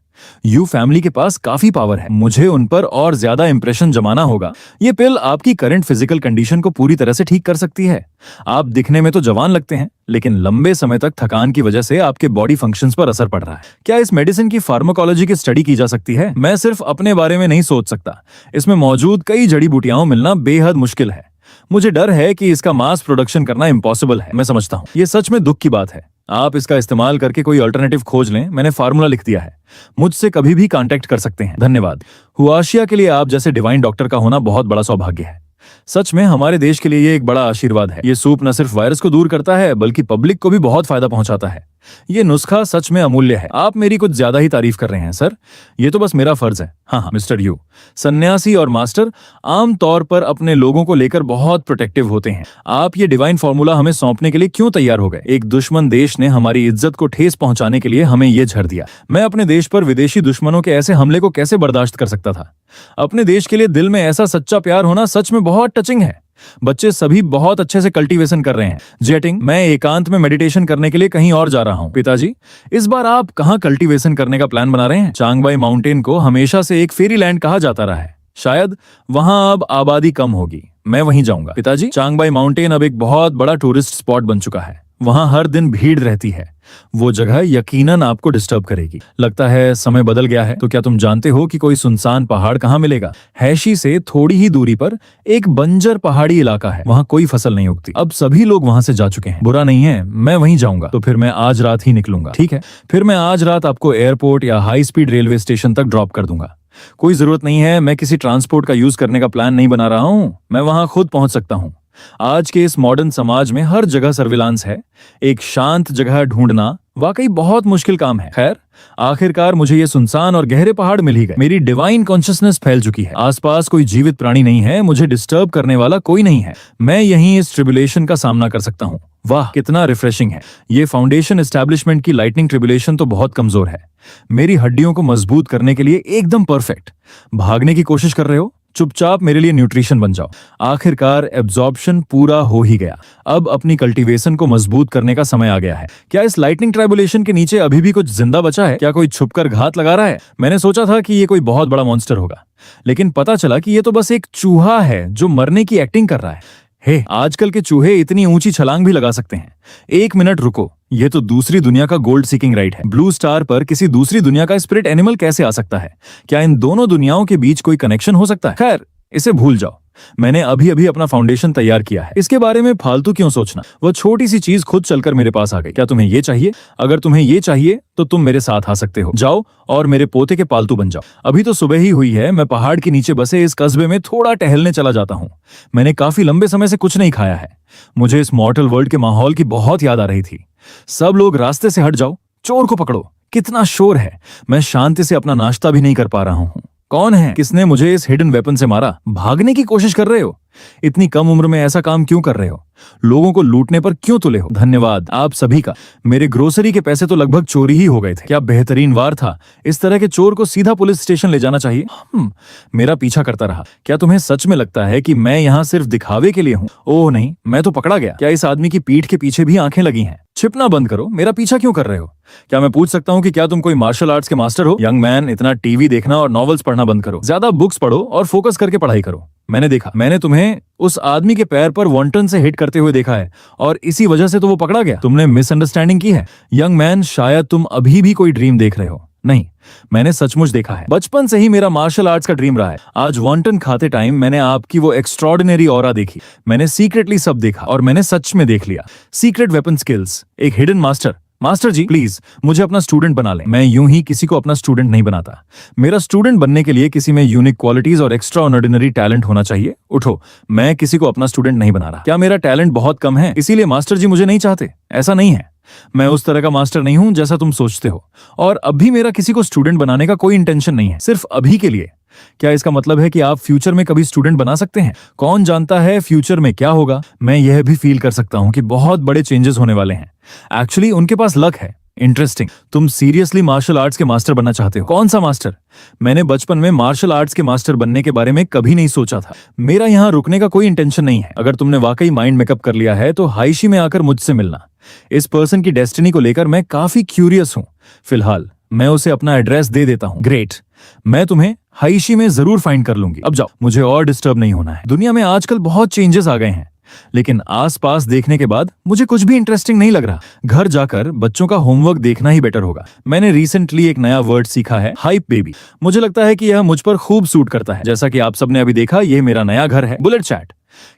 यू फैमिली के पास काफी पावर है, मुझे उन पर और ज्यादा इंप्रेशन जमाना होगा। ये पिल आपकी करंट फिजिकल कंडीशन को पूरी तरह से ठीक कर सकती है। आप दिखने में तो जवान लगते हैं, लेकिन लंबे समय तक थकान की वजह से आपके बॉडी फंक्शंस पर असर पड़ रहा है। क्या इस मेडिसिन की फार्माकोलॉजी की स्टडी की जा सकती है? मैं सिर्फ अपने बारे में नहीं सोच सकता, इसमें मौजूद कई जड़ी बूटियां मिलना बेहद मुश्किल है। मुझे डर है कि इसका मास प्रोडक्शन करना इम्पॉसिबल है। मैं समझता हूँ, ये सच में दुख की बात है। आप इसका इस्तेमाल करके कोई अल्टरनेटिव खोज लें, मैंने फार्मूला लिख दिया है। मुझसे कभी भी कांटेक्ट कर सकते हैं। धन्यवाद। हुआशिया के लिए आप जैसे डिवाइन डॉक्टर का होना बहुत बड़ा सौभाग्य है। सच में हमारे देश के लिए ये एक बड़ा आशीर्वाद है। ये सूप न सिर्फ वायरस को दूर करता है, बल्कि पब्लिक को भी बहुत फायदा पहुंचाता है। ये नुस्खा सच में अमूल्य है। आप मेरी कुछ ज्यादा ही तारीफ कर रहे हैं सर, ये तो बस मेरा फर्ज है। हाँ, मिस्टर यू, सन्यासी और मास्टर आम तौर पर अपने लोगों को लेकर बहुत प्रोटेक्टिव होते हैं। आप ये डिवाइन फॉर्मूला हमें सौंपने के लिए क्यों तैयार हो गए? एक दुश्मन देश ने हमारी इज्जत को ठेस पहुंचाने के लिए हमें ये झड़ दिया। मैं अपने देश पर विदेशी दुश्मनों के ऐसे हमले को कैसे बर्दाश्त कर सकता था? अपने देश के लिए दिल में ऐसा सच्चा प्यार होना सच में बहुत टचिंग है। बच्चे सभी बहुत अच्छे से कल्टीवेशन कर रहे हैं। जेटिंग, मैं एकांत में मेडिटेशन करने के लिए कहीं और जा रहा हूँ। पिताजी, इस बार आप कहाँ कल्टीवेशन करने का प्लान बना रहे हैं? चांगबाई माउंटेन को हमेशा से एक फेरीलैंड कहा जाता रहा है, शायद वहाँ अब आबादी कम होगी। मैं वहीं जाऊंगा। पिताजी, चांगबाई माउंटेन अब एक बहुत बड़ा टूरिस्ट स्पॉट बन चुका है, वहाँ हर दिन भीड़ रहती है। वो जगह यकीनन आपको डिस्टर्ब करेगी। लगता है समय बदल गया है। तो क्या तुम जानते हो कि कोई सुनसान पहाड़ कहाँ मिलेगा? हैशी से थोड़ी ही दूरी पर एक बंजर पहाड़ी इलाका है, वहाँ कोई फसल नहीं उगती। अब सभी लोग वहाँ से जा चुके हैं। बुरा नहीं है, मैं वहीं जाऊंगा। तो फिर मैं आज रात ही निकलूंगा। ठीक है, फिर मैं आज रात आपको एयरपोर्ट या हाई स्पीड रेलवे स्टेशन तक ड्रॉप कर दूंगा। कोई जरूरत नहीं है, मैं किसी ट्रांसपोर्ट का यूज करने का प्लान नहीं बना रहा हूँ। मैं वहाँ खुद पहुंच सकता हूँ। आज के इस मॉडर्न समाज में हर जगह सर्विलांस है। एक शांत जगह ढूंढना वाकई बहुत मुश्किल काम है। खैर, आखिरकार मुझे ये सुनसान और गहरे पहाड़ मिल ही गए। मेरी डिवाइन कॉन्शियसनेस फैल चुकी है। आसपास कोई जीवित प्राणी नहीं है, मुझे डिस्टर्ब करने वाला कोई नहीं है। मैं यहीं इस ट्रिब्यूलेशन का सामना कर सकता हूँ। वाह, कितना रिफ्रेशिंग है। ये फाउंडेशन एस्टैब्लिशमेंट की लाइटनिंग ट्रिब्यूलेशन तो बहुत कमजोर है, मेरी हड्डियों को मजबूत करने के लिए एकदम परफेक्ट। भागने की कोशिश कर रहे हो? चुपचाप मेरे लिए न्यूट्रिशन बन जाओ। आखिरकार एब्जॉर्प्शन पूरा हो ही गया। अब अपनी कल्टीवेशन को मजबूत करने का समय आ गया है। क्या इस लाइटनिंग ट्राइबुलेशन के नीचे अभी भी कुछ जिंदा बचा है? क्या कोई छुपकर घात लगा रहा है? मैंने सोचा था कि ये कोई बहुत बड़ा मॉन्स्टर होगा, लेकिन पता चला कि ये तो बस एक चूहा है जो मरने की एक्टिंग कर रहा है। हे, आजकल के चूहे इतनी ऊंची छलांग भी लगा सकते हैं। 1 मिनट रुको, ये तो दूसरी दुनिया का गोल्ड सीकिंग राइड है। ब्लू स्टार पर किसी दूसरी दुनिया का स्पिरिट एनिमल कैसे आ सकता है? क्या इन दोनों दुनियाओं के बीच कोई कनेक्शन हो सकता है? खैर, इसे भूल जाओ। मैंने अभी अभी अपना फाउंडेशन तैयार किया है, इसके बारे में फालतू क्यों सोचना। वो छोटी सी चीज खुद चलकर मेरे पास आ गई। क्या तुम्हें ये चाहिए? अगर तुम्हें ये चाहिए तो तुम मेरे साथ आ सकते हो। जाओ और मेरे पोते के पालतू बन जाओ। अभी तो सुबह ही हुई है, मैं पहाड़ के नीचे बसे इस कस्बे में थोड़ा टहलने चला जाता हूँ। मैंने काफी लंबे समय से कुछ नहीं खाया है। मुझे इस मॉर्टल वर्ल्ड के माहौल की बहुत याद आ रही थी। सब लोग रास्ते से हट जाओ, चोर को पकड़ो। कितना शोर है, मैं शांति से अपना नाश्ता भी नहीं कर पा रहा हूँ। कौन है? किसने मुझे इस हिडन वेपन से मारा? भागने की कोशिश कर रहे हो? इतनी कम उम्र में ऐसा काम क्यों कर रहे हो? लोगों को लूटने पर क्यों तुले हो? धन्यवाद आप सभी का। मेरे ग्रोसरी के पैसे तो लगभग चोरी ही हो गए थे। क्या बेहतरीन वार था। इस तरह के चोर को सीधा पुलिस स्टेशन ले जाना चाहिए। मेरा पीछा करता रहा। क्या तुम्हें सच में लगता है कि मैं यहाँ सिर्फ दिखावे के लिए हूँ? ओह नहीं, मैं तो पकड़ा गया। क्या इस आदमी की पीठ के पीछे भी आंखें लगी हैं? छिपना बंद करो, मेरा पीछा क्यों कर रहे हो? क्या मैं पूछ सकता हूँ कि क्या तुम कोई मार्शल आर्ट्स के मास्टर हो? यंग मैन, इतना टीवी देखना और नॉवेल्स पढ़ना बंद करो। ज्यादा बुक्स पढ़ो और फोकस करके पढ़ाई करो। मैंने देखा, मैंने तुम्हें उस आदमी के पैर पर वॉन्टन से हिट करते हुए देखा है और इसी वजह से तो वो पकड़ा गया। तुमने मिसअंडरस्टैंडिंग की है। यंग मैन, शायद तुम अभी भी कोई ड्रीम देख रहे हो। नहीं, मैंने सचमुच देखा है। बचपन से ही मेरा मार्शल आर्ट्स का ड्रीम रहा है। आज वॉन्टन खाते टाइम मैंने आपकी वो एक्स्ट्रॉर्डिनरी ऑरा देखी। मैंने सीक्रेटली सब देखा और मैंने सच में देख लिया। सीक्रेट वेपन स्किल्स, एक hidden master. Master ji please मुझे अपना स्टूडेंट बना लें। मैं यूं ही किसी को अपना स्टूडेंट नहीं बनाता। मेरा स्टूडेंट बनने के लिए किसी में यूनिक क्वालिटीज और एक्स्ट्रा ऑर्डिनरी टैलेंट होना चाहिए। उठो, मैं किसी को अपना स्टूडेंट नहीं बना रहा। क्या मेरा टैलेंट बहुत कम है इसीलिए मास्टर जी मुझे नहीं चाहते? ऐसा नहीं है। मैं उस तरह का मास्टर नहीं हूं जैसा तुम सोचते हो। और अभी मेरा किसी को स्टूडेंट बनाने का कोई इंटेंशन नहीं है, सिर्फ अभी के लिए। क्या इसका मतलब है कि आप फ्यूचर में कभी स्टूडेंट बना सकते हैं? कौन जानता है फ्यूचर में क्या होगा। मैं यह भी फील कर सकता हूं कि बहुत बड़े चेंजेस होने वाले हैं। एक्चुअली उनके पास लक है। इंटरेस्टिंग। तुम सीरियसली मार्शल आर्ट्स के मास्टर बनना चाहते हो? कौन सा मास्टर? मैंने बचपन में मार्शल आर्ट्स के मास्टर बनने के बारे में कभी नहीं सोचा था। मेरा यहाँ रुकने का कोई इंटेंशन नहीं है। अगर तुमने वाकई माइंड मेकअप कर लिया है तो हाइशी में आकर मुझसे मिलना। इस पर्सन की डेस्टिनी को लेकर मैं काफी क्यूरियस हूँ। फिलहाल मैं उसे अपना एड्रेस दे देता हूँ। ग्रेट, मैं तुम्हें हाइशी में जरूर फाइंड कर लूंगी। अब जाओ, मुझे और डिस्टर्ब नहीं होना है। दुनिया में आजकल बहुत चेंजेस आ गए हैं, लेकिन आसपास देखने के बाद मुझे कुछ भी इंटरेस्टिंग नहीं लग रहा। घर जाकर बच्चों का होमवर्क देखना ही बेटर होगा। मैंने रिसेंटली एक नया वर्ड सीखा है, हाइप बेबी। मुझे लगता है कि यह मुझ पर खूब सूट करता है। जैसा कि आप सबने अभी देखा, यह मेरा नया घर है, बुलेट चैट।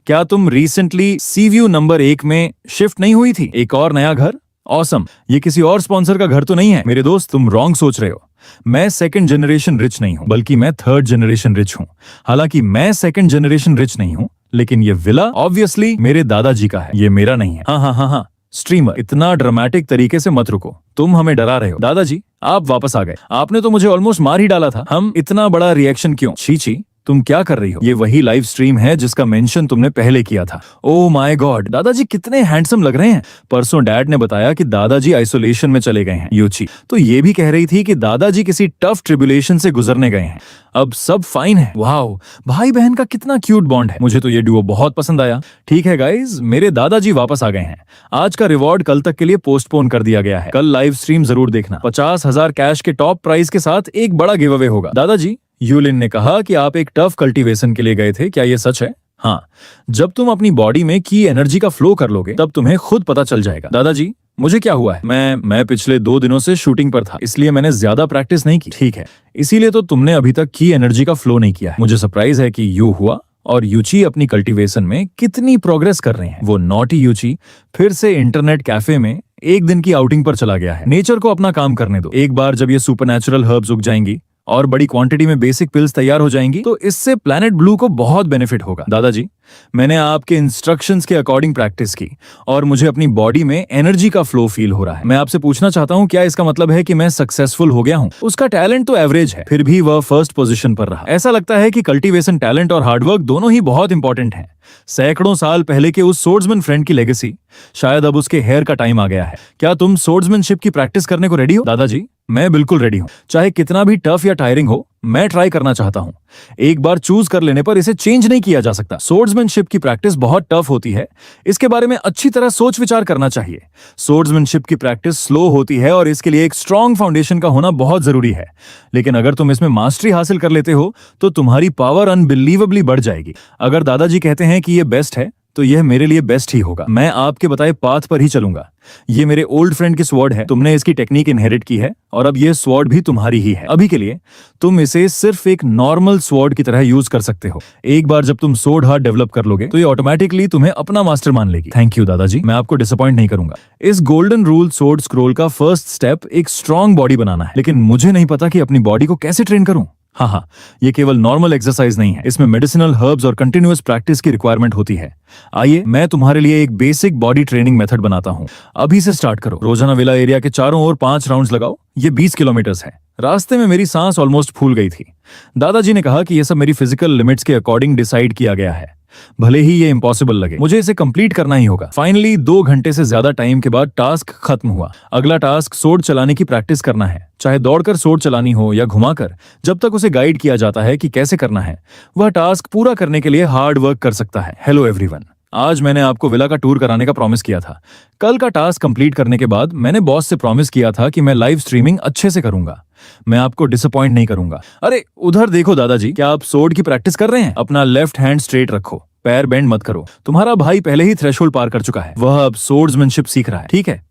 क्या तुम रिसेंटली सीव्यू नंबर 1 में शिफ्ट नहीं हुई थी? एक और नया घर, ऑसम। ये किसी और स्पॉन्सर का घर तो नहीं है? मेरे दोस्त, तुम रॉन्ग सोच रहे हो। मैं सेकंड जनरेशन रिच नहीं हूं, बल्कि मैं थर्ड जनरेशन रिच हूं। हालांकि मैं सेकंड जनरेशन रिच नहीं हूं, लेकिन ये विला ऑब्वियसली मेरे दादाजी का है, ये मेरा नहीं है। हाँ, स्ट्रीमर, इतना ड्रामेटिक तरीके से मत रुको, तुम हमें डरा रहे हो। दादाजी, आप वापस आ गए। आपने तो मुझे ऑलमोस्ट मार ही डाला था। हम इतना बड़ा रिएक्शन क्यों? छी, तुम क्या कर रही हो? ये वही लाइव स्ट्रीम है जिसका मेंशन तुमने पहले किया था। ओह माय गॉड, दादाजी कितने हैंडसम लग रहे हैं। परसों डैड ने बताया कि दादाजी आइसोलेशन में चले गए हैं। यूची तो ये भी कह रही थी कि दादाजी किसी टफ ट्रिब्यूलेशन से गुजरने गए हैं। अब सब फाइन है। वाओ, भाई बहन का कितना क्यूट बॉन्ड है। मुझे तो ये डुओ बहुत पसंद आया। ठीक है गाइज, मेरे दादाजी वापस आ गए हैं। आज का रिवॉर्ड कल तक के लिए पोस्टपोन कर दिया गया है। कल लाइव स्ट्रीम जरूर देखना। 50,000 कैश के टॉप प्राइस के साथ एक बड़ा गिव अवे होगा। दादाजी, यूलिन ने कहा कि आप एक टफ कल्टीवेशन के लिए गए थे, क्या ये सच है? हाँ, जब तुम अपनी बॉडी में की एनर्जी का फ्लो कर लोगे तब तुम्हें खुद पता चल जाएगा। दादाजी, मुझे क्या हुआ है? मैं पिछले 2 दिनों से शूटिंग पर था, इसलिए मैंने ज्यादा प्रैक्टिस नहीं की। ठीक है, इसीलिए तो तुमने अभी तक की एनर्जी का फ्लो नहीं किया है। मुझे सरप्राइज है कि यू हुआ और यूची अपनी कल्टीवेशन में कितनी प्रोग्रेस कर रहे हैं। वो नॉटी यूची फिर से इंटरनेट कैफे में एक दिन की आउटिंग पर चला गया है। नेचर को अपना काम करने दो। एक बार जब ये सुपरनैचुरल हर्ब्स उग जाएंगी और बड़ी क्वांटिटी में बेसिक पिल्स तैयार हो जाएंगी तो इससे प्लैनेट ब्लू को बहुत बेनिफिट होगा। दादाजी, मैंने आपके इंस्ट्रक्शंस के अकॉर्डिंग प्रैक्टिस की और मुझे अपनी बॉडी में एनर्जी का फ्लो फील हो रहा है। मैं आपसे पूछना चाहता हूँ, क्या इसका मतलब है कि मैं सक्सेसफुल हो गया हूँ? उसका टैलेंट तो एवरेज है, फिर भी वह फर्स्ट पोजीशन पर रहा। ऐसा लगता है कि कल्टीवेशन टैलेंट और हार्डवर्क दोनों ही बहुत इंपॉर्टेंट है। सैकड़ों साल पहले के उस सोर्ड्समैन फ्रेंड की लेगेसी, शायद अब उसके हेयर का टाइम आ गया है। क्या तुम सोर्ड्समैनशिप की प्रैक्टिस करने को रेडी हो? दादाजी, मैं बिल्कुल रेडी हूँ। चाहे कितना भी टफ या टायरिंग हो, मैं ट्राई करना चाहता हूँ। एक बार चूज कर लेने पर इसे चेंज नहीं किया जा सकता। सोर्ड्समैनशिप की प्रैक्टिस बहुत टफ होती है, इसके बारे में अच्छी तरह सोच विचार करना चाहिए। सोर्ड्समैनशिप की प्रैक्टिस स्लो होती है और इसके लिए एक स्ट्रॉन्ग फाउंडेशन का होना बहुत जरूरी है। लेकिन अगर तुम इसमें मास्टरी हासिल कर लेते हो तो तुम्हारी पावर अनबिलीवेबली बढ़ जाएगी। अगर दादाजी कहते हैं कि ये बेस्ट है तो यह मेरे लिए बेस्ट ही होगा। मैं आपके बताए पाथ पर ही चलूंगा। ये मेरे ओल्ड फ्रेंड की स्वॉर्ड है, तुमने इसकी टेक्निक इनहेरिट की है और अब ये स्वॉर्ड भी तुम्हारी ही है। अभी के लिए तुम इसे सिर्फ एक नॉर्मल स्वॉर्ड की तरह यूज कर सकते हो। एक बार जब तुम स्वॉर्ड हार्ट डेवलप कर लोगे तो ये ऑटोमेटिकली तुम्हें अपना मास्टर मान लेगी। थैंक यू दादाजी, मैं आपको डिसअपॉइंट नहीं करूंगा। इस गोल्डन रूल स्वॉर्ड स्क्रोल का फर्स्ट स्टेप एक स्ट्रॉन्ग बॉडी बनाना है, लेकिन मुझे नहीं पता कि अपनी बॉडी को कैसे ट्रेन करूं। हाँ, ये केवल नॉर्मल एक्सरसाइज नहीं है, इसमें मेडिसिनल हर्ब्स और कंटिन्यूअस प्रैक्टिस की रिक्वायरमेंट होती है। आइए मैं तुम्हारे लिए एक बेसिक बॉडी ट्रेनिंग मेथड बनाता हूँ। अभी से स्टार्ट करो। रोजाना विला एरिया के चारों ओर 5 राउंड्स लगाओ। ये 20 किलोमीटर्स है। रास्ते में मेरी सांस ऑलमोस्ट फूल गई थी। दादाजी ने कहा कि यह सब मेरी फिजिकल लिमिट्स के अकॉर्डिंग डिसाइड किया गया है, भले ही ये इम्पॉसिबल लगे, मुझे इसे कंप्लीट करना ही होगा। फाइनली 2 घंटे से ज्यादा टाइम के बाद टास्क खत्म हुआ। अगला टास्क सोर्ड चलाने की प्रैक्टिस करना है, चाहे दौड़कर सोर्ड चलानी हो या घुमाकर। जब तक उसे गाइड किया जाता है कि कैसे करना है, वह टास्क पूरा करने के लिए हार्ड वर्क कर सकता है। हेलो एवरीवन, आज मैंने आपको विला का टूर कराने का प्रॉमिस किया था। कल का टास्क कंप्लीट करने के बाद मैंने बॉस से प्रॉमिस किया था कि मैं लाइव स्ट्रीमिंग अच्छे से करूंगा। मैं आपको डिसअपॉइंट नहीं करूंगा। अरे उधर देखो दादाजी, क्या आप सोर्ड की प्रैक्टिस कर रहे हैं? अपना लेफ्ट हैंड स्ट्रेट रखो, पैर बेंड मत करो। तुम्हारा भाई पहले ही थ्रेशोल्ड पार कर चुका है, वह अब सोर्ड्समैनशिप सीख रहा है, ठीक है?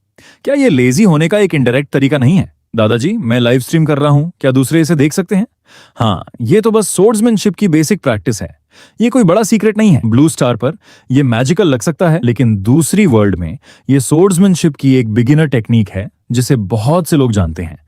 क्या ये लेजी होने का एक इनडायरेक्ट तरीका नहीं है? दादाजी, मैं लाइव स्ट्रीम कर रहा हूं, क्या दूसरे इसे देख सकते हैं? हाँ, ये तो बस सोर्ड्समैनशिप की बेसिक प्रैक्टिस है, ये कोई बड़ा सीक्रेट नहीं है। ब्लू स्टार पर ये मैजिकल लग सकता है, लेकिन दूसरी वर्ल्ड में ये सोर्ड्समैनशिप की एक बिगिनर टेक्निक है जिसे बहुत से लोग जानते हैं।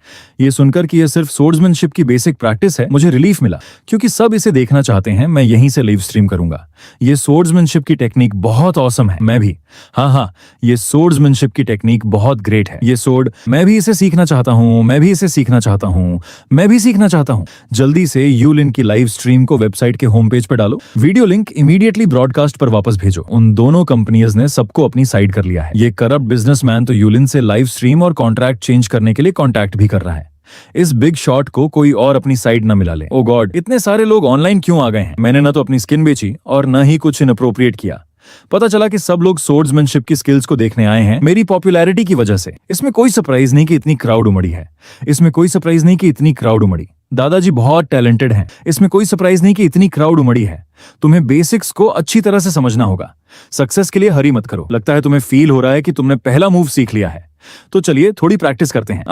ये सुनकर कि ये सिर्फ सोर्ड्समैनशिप की बेसिक प्रैक्टिस है, मुझे रिलीफ मिला, क्योंकि सब इसे देखना चाहते हैं। मैं यहीं से लाइव स्ट्रीम करूंगा। ये सोर्ड्समैनशिप की टेक्निक बहुत ऑसम है। मैं भी हाँ, ये सोर्ड्समैनशिप की टेक्निक बहुत ग्रेट है। ये सोर्ड मैं भी इसे सीखना चाहता हूँ, मैं भी इसे सीखना चाहता हूँ, मैं भी सीखना चाहता हूँ। जल्दी से यूलिन की लाइव स्ट्रीम को वेबसाइट के होम पेज पे डालो। वीडियो लिंक इमीडिएटली ब्रॉडकास्ट पर वापस भेजो। उन दोनों कंपनीज ने सबको अपनी साइड कर लिया है। ये करप्ट बिजनेसमैन तो यूलिन से लाइव स्ट्रीम और कॉन्ट्रैक्ट चेंज करने के लिए कॉन्टैक्ट भी कर रहा है। इस बिग शॉट को कोई और अपनी साइड न मिला ले। ओ गॉड, इतने सारे लोग ऑनलाइन क्यों आ गए हैं? मैंने न तो अपनी स्किन बेची और न ही कुछ इनअप्रोप्रिएट किया। पता चला कि सब लोग सोर्ड्समैनशिप की स्किल्स को देखने आए हैं मेरी पॉपुलैरिटी की वजह से। इसमें कोई सरप्राइज नहीं कि इतनी क्राउड उमड़ी है। इसमें कोई सरप्राइज नहीं कि इतनी क्राउड उमड़ी। दादाजी बहुत टैलेंटेड हैं। इसमें कोई सरप्राइज नहीं कि इतनी क्राउड उमड़ी है। तुम्हें बेसिक्स को अच्छी तरह से समझना होगा। सक्सेस के लिए हरी मत करो। लगता है तुम्हें फील हो रहा है कि तुमने पहला मूव सीख लिया है, तो चलिए थोड़ी प्रैक्टिस करते हैं।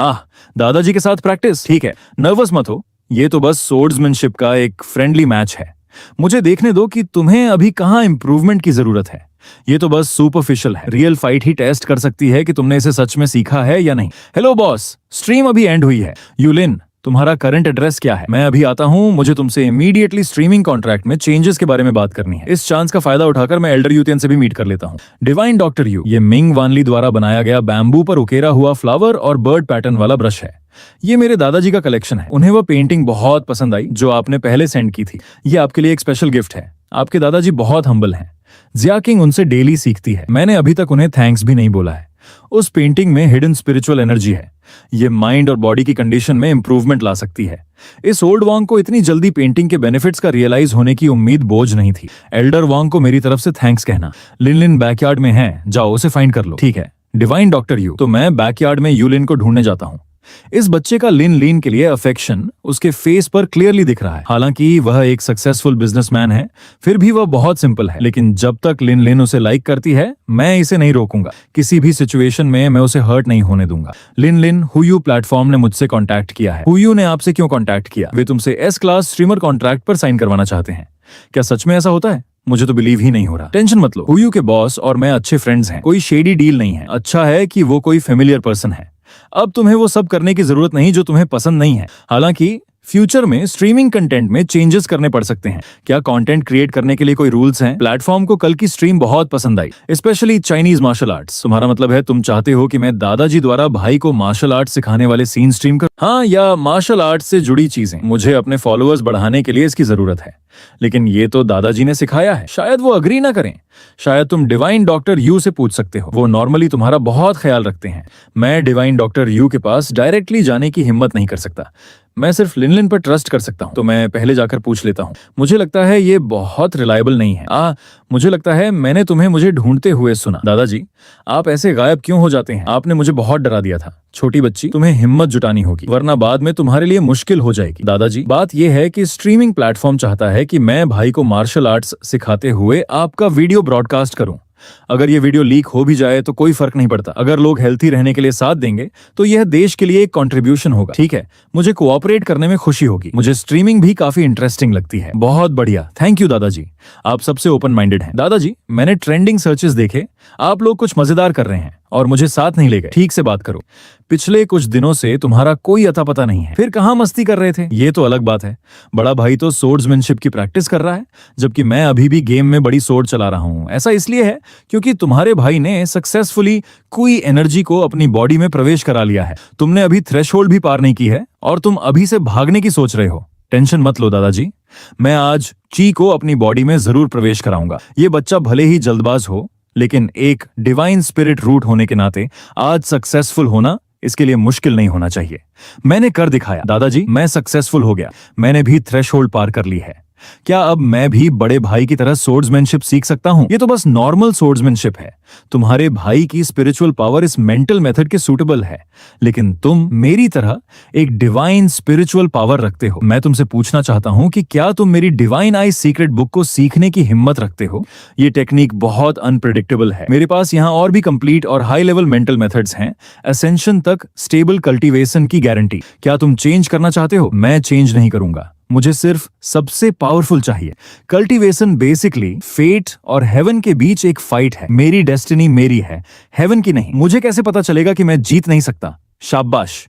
दादाजी के साथ प्रैक्टिस, ठीक है, नर्वस मत हो। ये तो बस सोर्ड्समैनशिप का एक फ्रेंडली मैच है। मुझे देखने दो कि तुम्हें अभी कहाँ इंप्रूवमेंट की जरूरत है। ये तो बस सुपरफिशियल है। रियल फाइट ही टेस्ट कर सकती है कि तुमने इसे सच में सीखा है या नहीं। हेलो बॉस, स्ट्रीम अभी एंड हुई है। यूलिन, तुम्हारा करंट एड्रेस क्या है? मैं अभी आता हूँ, मुझे तुमसे इमीडिएटली स्ट्रीमिंग कॉन्ट्रैक्ट में चेंजेस के बारे में बात करनी है। इस चांस का फायदा उठाकर मैं एल्डर यूतियन से भी मीट कर लेता हूँ। डिवाइन डॉक्टर यू, ये मिंग वानली द्वारा बनाया गया बैम्बू पर उकेरा हुआ फ्लावर और बर्ड पैटर्न वाला ब्रश है। ये मेरे दादाजी का कलेक्शन है। उन्हें वह पेंटिंग बहुत पसंद आई जो आपने पहले सेंड की थी। ये आपके लिए एक स्पेशल गिफ्ट है। आपके दादाजी बहुत हम्बल हैं। जिया किंग उनसे डेली सीखती है। मैंने अभी तक उन्हें थैंक्स भी नहीं बोला है। उस पेंटिंग में हिडन स्पिरिचुअल एनर्जी है। ये माइंड और बॉडी की कंडीशन में इंप्रूवमेंट ला सकती है। इस ओल्ड वांग को इतनी जल्दी पेंटिंग के बेनिफिट्स का रियलाइज होने की उम्मीद बोझ नहीं थी। एल्डर वांग को मेरी तरफ से थैंक्स कहना। लिन बैकयार्ड में है, जाओ उसे फाइंड कर लो। ठीक है डिवाइन डॉक्टर यू, तो मैं बैकयार्ड में यूलिन को ढूंढने जाता हूँ। इस बच्चे का लिन के लिए अफेक्शन उसके फेस पर क्लियरली दिख रहा है। हालांकि वह एक सक्सेसफुल बिजनेसमैन है, फिर भी वह बहुत सिंपल है। लेकिन जब तक लिन उसे लाइक करती है, मैं इसे नहीं रोकूंगा। किसी भी सिचुएशन में मैं उसे हर्ट नहीं होने दूंगा। लिन हुयू प्लेटफॉर्म ने मुझसे कांटेक्ट किया है। हुयू ने आपसे क्यों कांटेक्ट किया? वे तुमसे एस क्लास स्ट्रीमर कॉन्ट्रैक्ट पर साइन करवाना चाहते हैं। क्या सच में ऐसा होता है? मुझे तो बिलीव ही नहीं हो रहा। टेंशन मत लो, हुयू के बॉस और मैं अच्छे फ्रेंड्स हैं। कोई शेडी डील नहीं है। अच्छा है कि वो कोई फेमिलियर पर्सन है। अब तुम्हें वो सब करने की जरूरत नहीं जो तुम्हें पसंद नहीं है। हालांकि फ्यूचर में स्ट्रीमिंग कंटेंट में चेंजेस करने पड़ सकते हैं। क्या कंटेंट क्रिएट करने के लिए कोई रूल्स हैं? प्लेटफॉर्म को कल की स्ट्रीम बहुत पसंद आई, स्पेशली चाइनीज मार्शल आर्ट्स। तुम्हारा मतलब है तुम चाहते हो कि मैं दादाजी द्वारा भाई को मार्शल आर्ट सिखाने वाले सीन स्ट्रीम कर? हाँ, या मार्शल आर्ट से जुड़ी चीजें। मुझे अपने फॉलोअर्स बढ़ाने के लिए इसकी जरूरत है, लेकिन ये तो दादाजी ने सिखाया है। शायद वो अग्री ना करें। शायद तुम डिवाइन डॉक्टर यू से पूछ सकते हो, वो नॉर्मली तुम्हारा बहुत ख्याल रखते हैं। मैं डिवाइन डॉक्टर यू के पास डायरेक्टली जाने की हिम्मत नहीं कर सकता। मैं सिर्फ लिनलिन पर ट्रस्ट कर सकता हूँ, तो मैं पहले जाकर पूछ लेता हूँ। मुझे लगता है ये बहुत रिलायबल नहीं है। मुझे लगता है मैंने तुम्हें मुझे ढूंढते हुए सुना। दादाजी, आप ऐसे गायब क्यों हो जाते हैं? आपने मुझे बहुत डरा दिया था। छोटी बच्ची, तुम्हें हिम्मत जुटानी होगी, वरना बाद में तुम्हारे लिए मुश्किल हो जाएगी। दादाजी, बात यह है कि स्ट्रीमिंग प्लेटफॉर्म चाहता है कि मैं भाई को मार्शल आर्ट्स सिखाते हुए आपका वीडियो ब्रॉडकास्ट करूं। अगर ये वीडियो लीक हो भी जाए तो कोई फर्क नहीं पड़ता। अगर लोग हेल्थी रहने के लिए साथ देंगे तो यह देश के लिए एक कंट्रीब्यूशन होगा। ठीक है, मुझे कोऑपरेट करने में खुशी होगी। मुझे स्ट्रीमिंग भी काफी इंटरेस्टिंग लगती है। बहुत बढ़िया, थैंक यू दादाजी, आप सबसे ओपन माइंडेड हैं। दादाजी, मैंने ट्रेंडिंग सर्चेस देखे, आप लोग कुछ मजेदार कर रहे हैं और मुझे साथ नहीं ले गए। ठीक से बात करो, पिछले कुछ दिनों से तुम्हारा कोई अता पता नहीं है। फिर कहाँ मस्ती कर रहे थे? ये तो अलग बात है। बड़ा भाई तो सोर्ड्समैनशिप की प्रैक्टिस कर रहा है, जबकि मैं अभी भी गेम में बड़ी सोर्ड चला रहा हूँ। ऐसा इसलिए है क्योंकि तुम्हारे भाई ने सक्सेसफुली कोई एनर्जी को अपनी बॉडी में प्रवेश करा लिया है। तुमने अभी थ्रेशोल्ड भी पार नहीं की है और तुम अभी से भागने की सोच रहे हो। टेंशन मत लो दादाजी, मैं आज ची को अपनी बॉडी में जरूर प्रवेश कराऊंगा। ये बच्चा भले ही जल्दबाज हो, लेकिन एक डिवाइन स्पिरिट रूट होने के नाते आज सक्सेसफुल होना इसके लिए मुश्किल नहीं होना चाहिए। मैंने कर दिखाया दादाजी, मैं सक्सेसफुल हो गया। मैंने भी थ्रेशोल्ड पार कर ली है। क्या अब मैं भी बड़े भाई की तरह सोर्ड्समैनशिप सीख सकता हूं? ये तो बस नॉर्मल सोर्ड्समैनशिप है। तुम्हारे भाई की स्पिरिचुअल पावर इस मेंटल मेथड के सूटेबल है, लेकिन तुम मेरी तरह एक डिवाइन स्पिरिचुअल पावर रखते हो। मैं तुमसे पूछना चाहता हूं कि क्या तुम मेरी डिवाइन आई सीक्रेट बुक को सीखने की हिम्मत रखते हो? ये टेक्निक बहुत अनप्रेडिक्टेबल है। मेरे पास यहाँ और भी कंप्लीट और हाई लेवल मेंटल मेथड्स हैं, असेंशन तक स्टेबल कल्टीवेशन की गारंटी। क्या तुम चेंज करना चाहते हो? मैं चेंज नहीं करूंगा, मुझे सिर्फ सबसे पावरफुल चाहिए। कल्टीवेशन बेसिकली फेट और हेवन के बीच एक फाइट है। मेरी डेस्टिनी मेरी है, हेवन की नहीं। मुझे कैसे पता चलेगा कि मैं जीत नहीं सकता? शाबाश,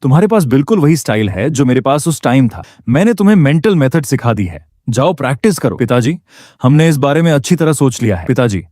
तुम्हारे पास बिल्कुल वही स्टाइल है जो मेरे पास उस टाइम था। मैंने तुम्हें मेंटल मेथड सिखा दी है, जाओ प्रैक्टिस करो। पिताजी, हमने इस बारे में अच्छी तरह सोच लिया है। पिताजी,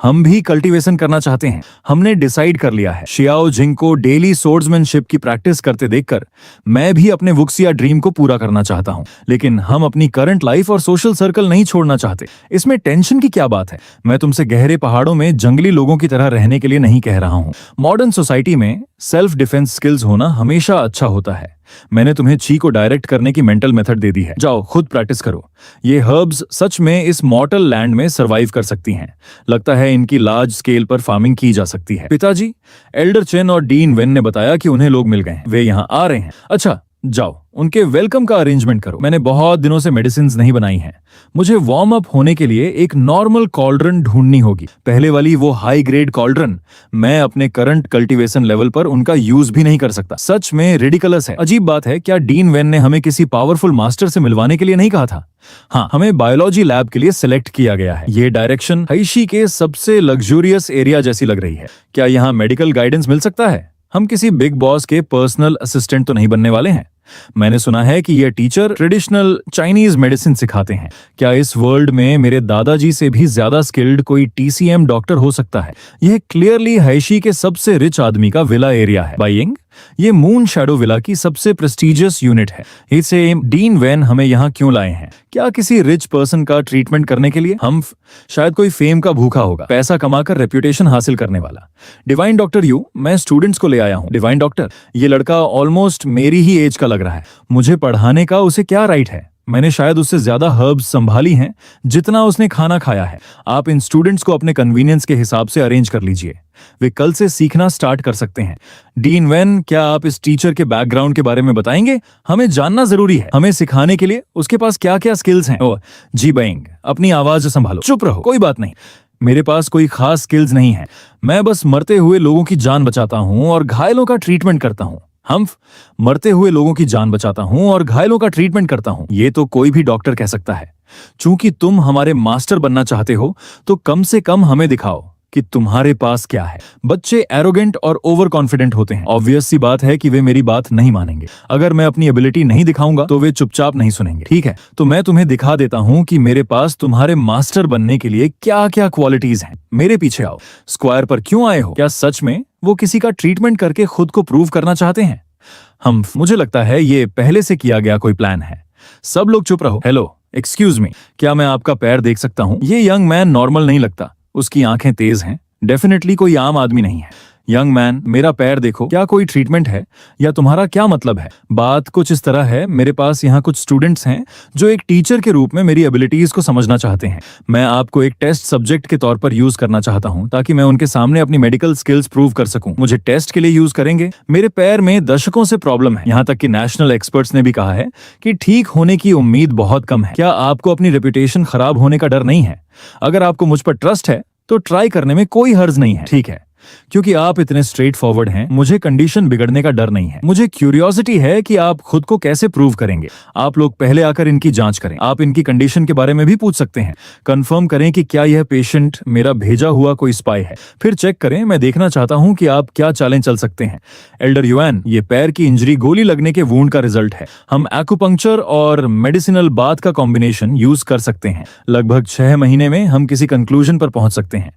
हम भी कल्टीवेशन करना चाहते हैं। हमने डिसाइड कर लिया है। शियाओ जिंग को डेली सोर्ड्समैनशिप की प्रैक्टिस करते देखकर मैं भी अपने वुक्सिया ड्रीम को पूरा करना चाहता हूं, लेकिन हम अपनी करंट लाइफ और सोशल सर्कल नहीं छोड़ना चाहते। इसमें टेंशन की क्या बात है? मैं तुमसे गहरे पहाड़ों में जंगली लोगों की तरह रहने के लिए नहीं कह रहा हूं। मॉडर्न सोसाइटी में सेल्फ डिफेंस स्किल्स होना हमेशा अच्छा होता है। मैंने तुम्हें ची को डायरेक्ट करने की मेंटल मेथड दे दी है, जाओ खुद प्रैक्टिस करो। ये हर्ब्स सच में इस मॉर्टल लैंड में सरवाइव कर सकती हैं। लगता है इनकी लार्ज स्केल पर फार्मिंग की जा सकती है। पिताजी, एल्डर चेन और डीन वेन ने बताया कि उन्हें लोग मिल गए हैं, वे यहाँ आ रहे हैं। अच्छा, जाओ उनके वेलकम का अरेंजमेंट करो। मैंने बहुत दिनों से मेडिसिन नहीं बनाई हैं। मुझे वार्म अप होने के लिए एक नॉर्मल कॉल्ड्रन ढूंढनी होगी। पहले वाली वो हाई ग्रेड कॉल्ड्रन मैं अपने करंट कल्टीवेशन लेवल पर उनका यूज भी नहीं कर सकता। सच में रिडिकुलस है। अजीब बात है, क्या डीन वेन ने हमें किसी पावरफुल मास्टर से मिलवाने के लिए नहीं कहा था? हाँ, हमें बायोलॉजी लैब के लिए सिलेक्ट किया गया है। ये डायरेक्शन हैशी के सबसे लग्जूरियस एरिया जैसी लग रही है। क्या यहाँ मेडिकल गाइडेंस मिल सकता है? हम किसी बिग बॉस के पर्सनल असिस्टेंट तो नहीं बनने वाले हैं। मैंने सुना है कि ये टीचर ट्रेडिशनल चाइनीज मेडिसिन सिखाते हैं। क्या इस वर्ल्ड में मेरे दादाजी से भी ज्यादा स्किल्ड कोई TCM डॉक्टर हो सकता है? यह क्लियरली हैशी के सबसे रिच आदमी का विला एरिया है। बाइंग, ये मून शैडो विला की सबसे प्रेस्टिजियस यूनिट है। इसे डीन वेन हमें यहाँ क्यों लाए हैं? क्या किसी रिच पर्सन का ट्रीटमेंट करने के लिए? हम शायद कोई फेम का भूखा होगा, पैसा कमाकर रेप्यूटेशन हासिल करने वाला। डिवाइन डॉक्टर यू, मैं स्टूडेंट्स को ले आया हूँ। डिवाइन डॉक्टर, ये लड़का ऑलमोस्ट मेरी ही एज का लग रहा है। मुझे पढ़ाने का उसे क्या राइट है? मैंने शायद उससे ज्यादा हर्ब्स संभाली हैं जितना उसने खाना खाया है। आप इन स्टूडेंट्स को अपने कन्वीनियंस के हिसाब से अरेंज कर लीजिए, वे कल से सीखना स्टार्ट कर सकते हैं। डीन वेन, क्या आप इस टीचर के बैकग्राउंड के बारे में बताएंगे? हमें जानना जरूरी है, हमें सिखाने के लिए उसके पास क्या क्या स्किल्स हैं। ओह जी बाइंग, अपनी आवाज संभालो। चुप रहो, कोई बात नहीं, मेरे पास कोई खास स्किल्स नहीं है। मैं बस मरते हुए लोगों की जान बचाता हूँ और घायलों का ट्रीटमेंट करता हूँ। मरते हुए लोगों की जान बचाता हूं और घायलों का ट्रीटमेंट करता हूं। ये तो कोई भी डॉक्टर कह सकता है। चूंकि तुम हमारे मास्टर बनना चाहते हो, तो कम से कम हमें दिखाओ कि तुम्हारे पास क्या है। बच्चे एरोगेंट और ओवर कॉन्फिडेंट होते हैं। ऑब्वियस सी बात है कि वे मेरी बात नहीं मानेंगे। अगर मैं अपनी एबिलिटी नहीं दिखाऊंगा तो वे चुपचाप नहीं सुनेंगे। ठीक है, तो मैं तुम्हें दिखा देता हूं कि मेरे पास तुम्हारे मास्टर बनने के लिए क्या क्या क्वालिटीज हैं। मेरे पीछे आओ। स्क्वायर पर क्यों आए हो? क्या सच में वो किसी का ट्रीटमेंट करके खुद को प्रूव करना चाहते हैं? मुझे लगता है ये पहले से किया गया कोई प्लान है। सब लोग चुप रहो। हेलो, एक्सक्यूज मी, क्या मैं आपका पैर देख सकता हूं? ये यंग मैन नॉर्मल नहीं लगता। उसकी आंखें तेज हैं, डेफिनेटली कोई आम आदमी नहीं है। यंग मैन, मेरा पैर देखो, क्या कोई ट्रीटमेंट है या तुम्हारा क्या मतलब है? बात कुछ इस तरह है, मेरे पास यहाँ कुछ स्टूडेंट्स हैं जो एक टीचर के रूप में मेरी एबिलिटीज को समझना चाहते हैं। मैं आपको एक टेस्ट सब्जेक्ट के तौर पर यूज करना चाहता हूँ ताकि मैं उनके सामने अपनी मेडिकल स्किल्स प्रूव कर सकूं। मुझे टेस्ट के लिए यूज करेंगे। मेरे पैर में दशकों से प्रॉब्लम है, यहाँ तक कि नेशनल एक्सपर्ट्स ने भी कहा है कि ठीक होने की उम्मीद बहुत कम है। क्या आपको अपनी रेपुटेशन खराब होने का डर नहीं है? अगर आपको मुझ पर ट्रस्ट है तो ट्राई करने में कोई हर्ज नहीं है, ठीक है? क्योंकि आप इतने स्ट्रेट फॉरवर्ड हैं, मुझे कंडीशन बिगड़ने का डर नहीं है। मुझे क्यूरियोसिटी है कि आप खुद को कैसे प्रूव करेंगे। आप लोग पहले आकर इनकी जांच करें। आप इनकी कंडीशन के बारे में भी पूछ सकते हैं। कंफर्म करें कि क्या यह पेशेंट मेरा भेजा हुआ कोई स्पाई है। फिर चेक करें। मैं देखना चाहता हूं कि आप क्या चालें चल सकते हैं। एल्डर युआन, ये पैर की इंजरी गोली लगने के वुंड का रिजल्ट है। हम एक्यूपंक्चर और मेडिसिनल बाथ का कॉम्बिनेशन यूज कर सकते हैं। लगभग 6 महीने में हम किसी कंक्लूजन पर पहुंच सकते हैं।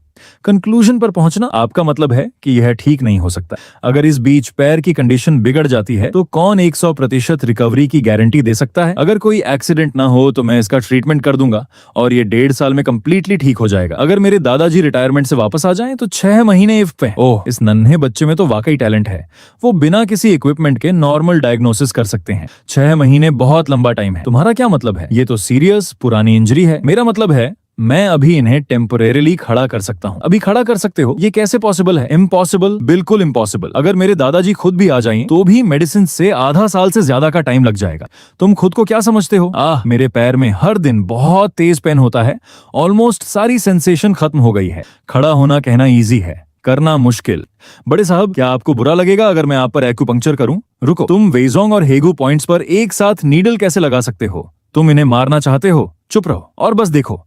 कंक्लूजन पर पहुंचना आपका मतलब है कि यह ठीक नहीं हो सकता। अगर इस बीच पैर की कंडीशन बिगड़ जाती है तो कौन 100% रिकवरी की गारंटी दे सकता है? अगर कोई एक्सीडेंट ना हो तो मैं इसका ट्रीटमेंट कर दूंगा और ये 1.5 साल में कंप्लीटली ठीक हो जाएगा। अगर मेरे दादाजी रिटायरमेंट से वापस आ जाएं तो 6 महीने इफ पे। ओह, इस नन्हे बच्चे में तो वाकई टैलेंट है। वो बिना किसी इक्विपमेंट के नॉर्मल डायग्नोसिस कर सकते हैं। 6 महीने बहुत लंबा टाइम है। तुम्हारा क्या मतलब है? ये तो सीरियस पुरानी इंजरी है। मेरा मतलब है मैं अभी इन्हें टेम्परेरीली खड़ा कर सकता हूँ। अभी खड़ा कर सकते हो? ये कैसे पॉसिबल है? इम्पॉसिबल, बिल्कुल इम्पॉसिबल। अगर मेरे दादाजी खुद भी आ जाएं तो भी मेडिसिन से आधा साल से ज्यादा का टाइम लग जाएगा। तुम खुद को क्या समझते हो? मेरे पैर में हर दिन बहुत तेज पेन होता है। ऑलमोस्ट सारी सेंसेशन खत्म हो गई है। खड़ा होना कहना ईजी है, करना मुश्किल। बड़े साहब, क्या आपको बुरा लगेगा अगर मैं आप पर एक्यूपंक्चर करूं? रुको, तुम वेजोंग और हेगू पॉइंट्स पर एक साथ नीडल कैसे लगा सकते हो? तुम इन्हें मारना चाहते हो? चुप रहो और बस देखो।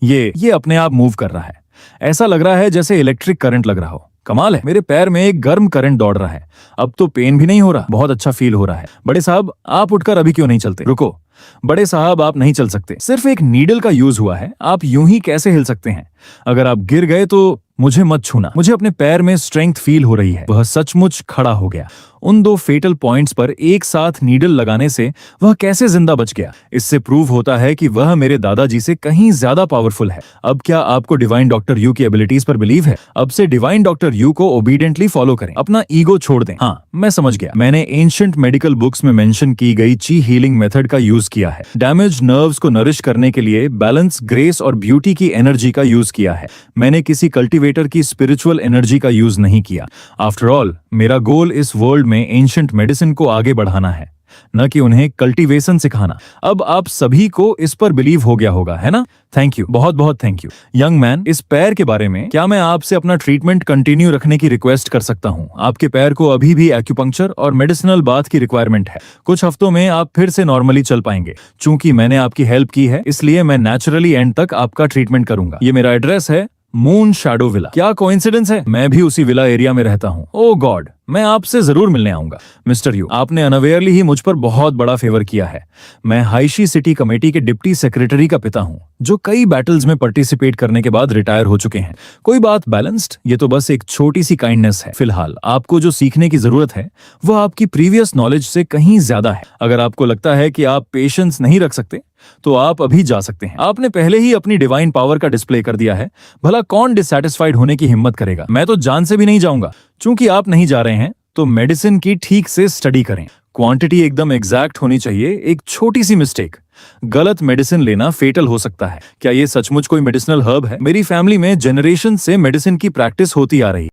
ये अपने आप मूव कर रहा है। ऐसा लग रहा है जैसे इलेक्ट्रिक करंट लग रहा हो। कमाल है, मेरे पैर में एक गर्म करंट दौड़ रहा है। अब तो पेन भी नहीं हो रहा, बहुत अच्छा फील हो रहा है। बड़े साहब, आप उठकर अभी क्यों नहीं चलते? रुको बड़े साहब, आप नहीं चल सकते। सिर्फ एक नीडल का यूज हुआ है, आप यूं ही कैसे हिल सकते हैं? अगर आप गिर गए तो मुझे मत छूना। मुझे अपने पैर में स्ट्रेंथ फील हो रही है। वह सचमुच खड़ा हो गया। उन 2 फेटल पॉइंट्स पर एक साथ नीडल लगाने से वह कैसे जिंदा बच गया? इससे प्रूव होता है कि वह मेरे दादाजी से कहीं ज्यादा पावरफुल है। अब क्या आपको डिवाइन डॉक्टर यू की एबिलिटीज पर बिलीव है? अब से डिवाइन डॉक्टर यू को ओबीडियंटली फॉलो करें, अपना ईगो छोड़ दें। हाँ, मैं समझ गया। मैंने एंशिएंट मेडिकल बुक्स में मेंशन की गई ची हीलिंग मेथड का यूज किया है। डैमेज नर्व्स को नरिश करने के लिए बैलेंस, ग्रेस और ब्यूटी की एनर्जी का यूज किया है। मैंने किसी कल्टीवेटर की स्पिरिचुअल एनर्जी का यूज नहीं किया। आफ्टर ऑल, मेरा गोल इस वर्ल्ड में एंशिएंट मेडिसिन को आगे बढ़ाना है, न कि उन्हें कल्टीवेशन सिखाना। अब आप सभी को इस पर बिलीव हो गया होगा, है ना? थैंक यू, बहुत बहुत थैंक यू। यंग मैन, इस पैर के बारे में क्या मैं आपसे अपना ट्रीटमेंट कंटिन्यू रखने की रिक्वेस्ट कर सकता हूँ? आपके पैर को अभी भी एक्यूपंक्चर और मेडिसिनल बाथ की रिक्वायरमेंट है। कुछ हफ्तों में आप फिर से नॉर्मली चल पाएंगे। चूंकि मैंने आपकी हेल्प की है, इसलिए मैं नेचुरली एंड तक आपका ट्रीटमेंट करूंगा। ये मेरा एड्रेस है, मून शैडो विला। क्या कोइंसिडेंस है? मैं भी उसी विला एरिया में रहता हूँ। ओह गॉड, मैं आपसे जरूर मिलने आऊंगा। मिस्टर यू, आपने अनअवेयरली ही मुझ पर बहुत बड़ा फेवर किया है। मैं हाइशी सिटी कमेटी के डिप्टी सेक्रेटरी का पिता हूँ, जो कई बैटल्स में पार्टिसिपेट करने के बाद रिटायर हो चुके हैं। कोई बात बैलेंस्ड, ये तो बस एक छोटी सी काइंडनेस है। फिलहाल आपको जो सीखने की जरूरत है वो आपकी प्रीवियस नॉलेज से कहीं ज्यादा है। अगर आपको लगता है कि आप पेशेंस नहीं रख सकते तो आप अभी जा सकते हैं। आपने पहले ही अपनी डिवाइन पावर का डिस्प्ले कर दिया है। भला कौन डिससैटिस्फाइड होने की हिम्मत करेगा? मैं तो जान से भी नहीं जाऊंगा। चूंकि आप नहीं जा रहे हैं तो मेडिसिन की ठीक से स्टडी करें। क्वांटिटी एकदम एग्जैक्ट होनी चाहिए। एक छोटी सी मिस्टेक, गलत मेडिसिन लेना फेटल हो सकता है। क्या ये सचमुच कोई मेडिसिनल हर्ब है? मेरी फैमिली में जनरेशन से मेडिसिन की प्रैक्टिस होती आ रही है।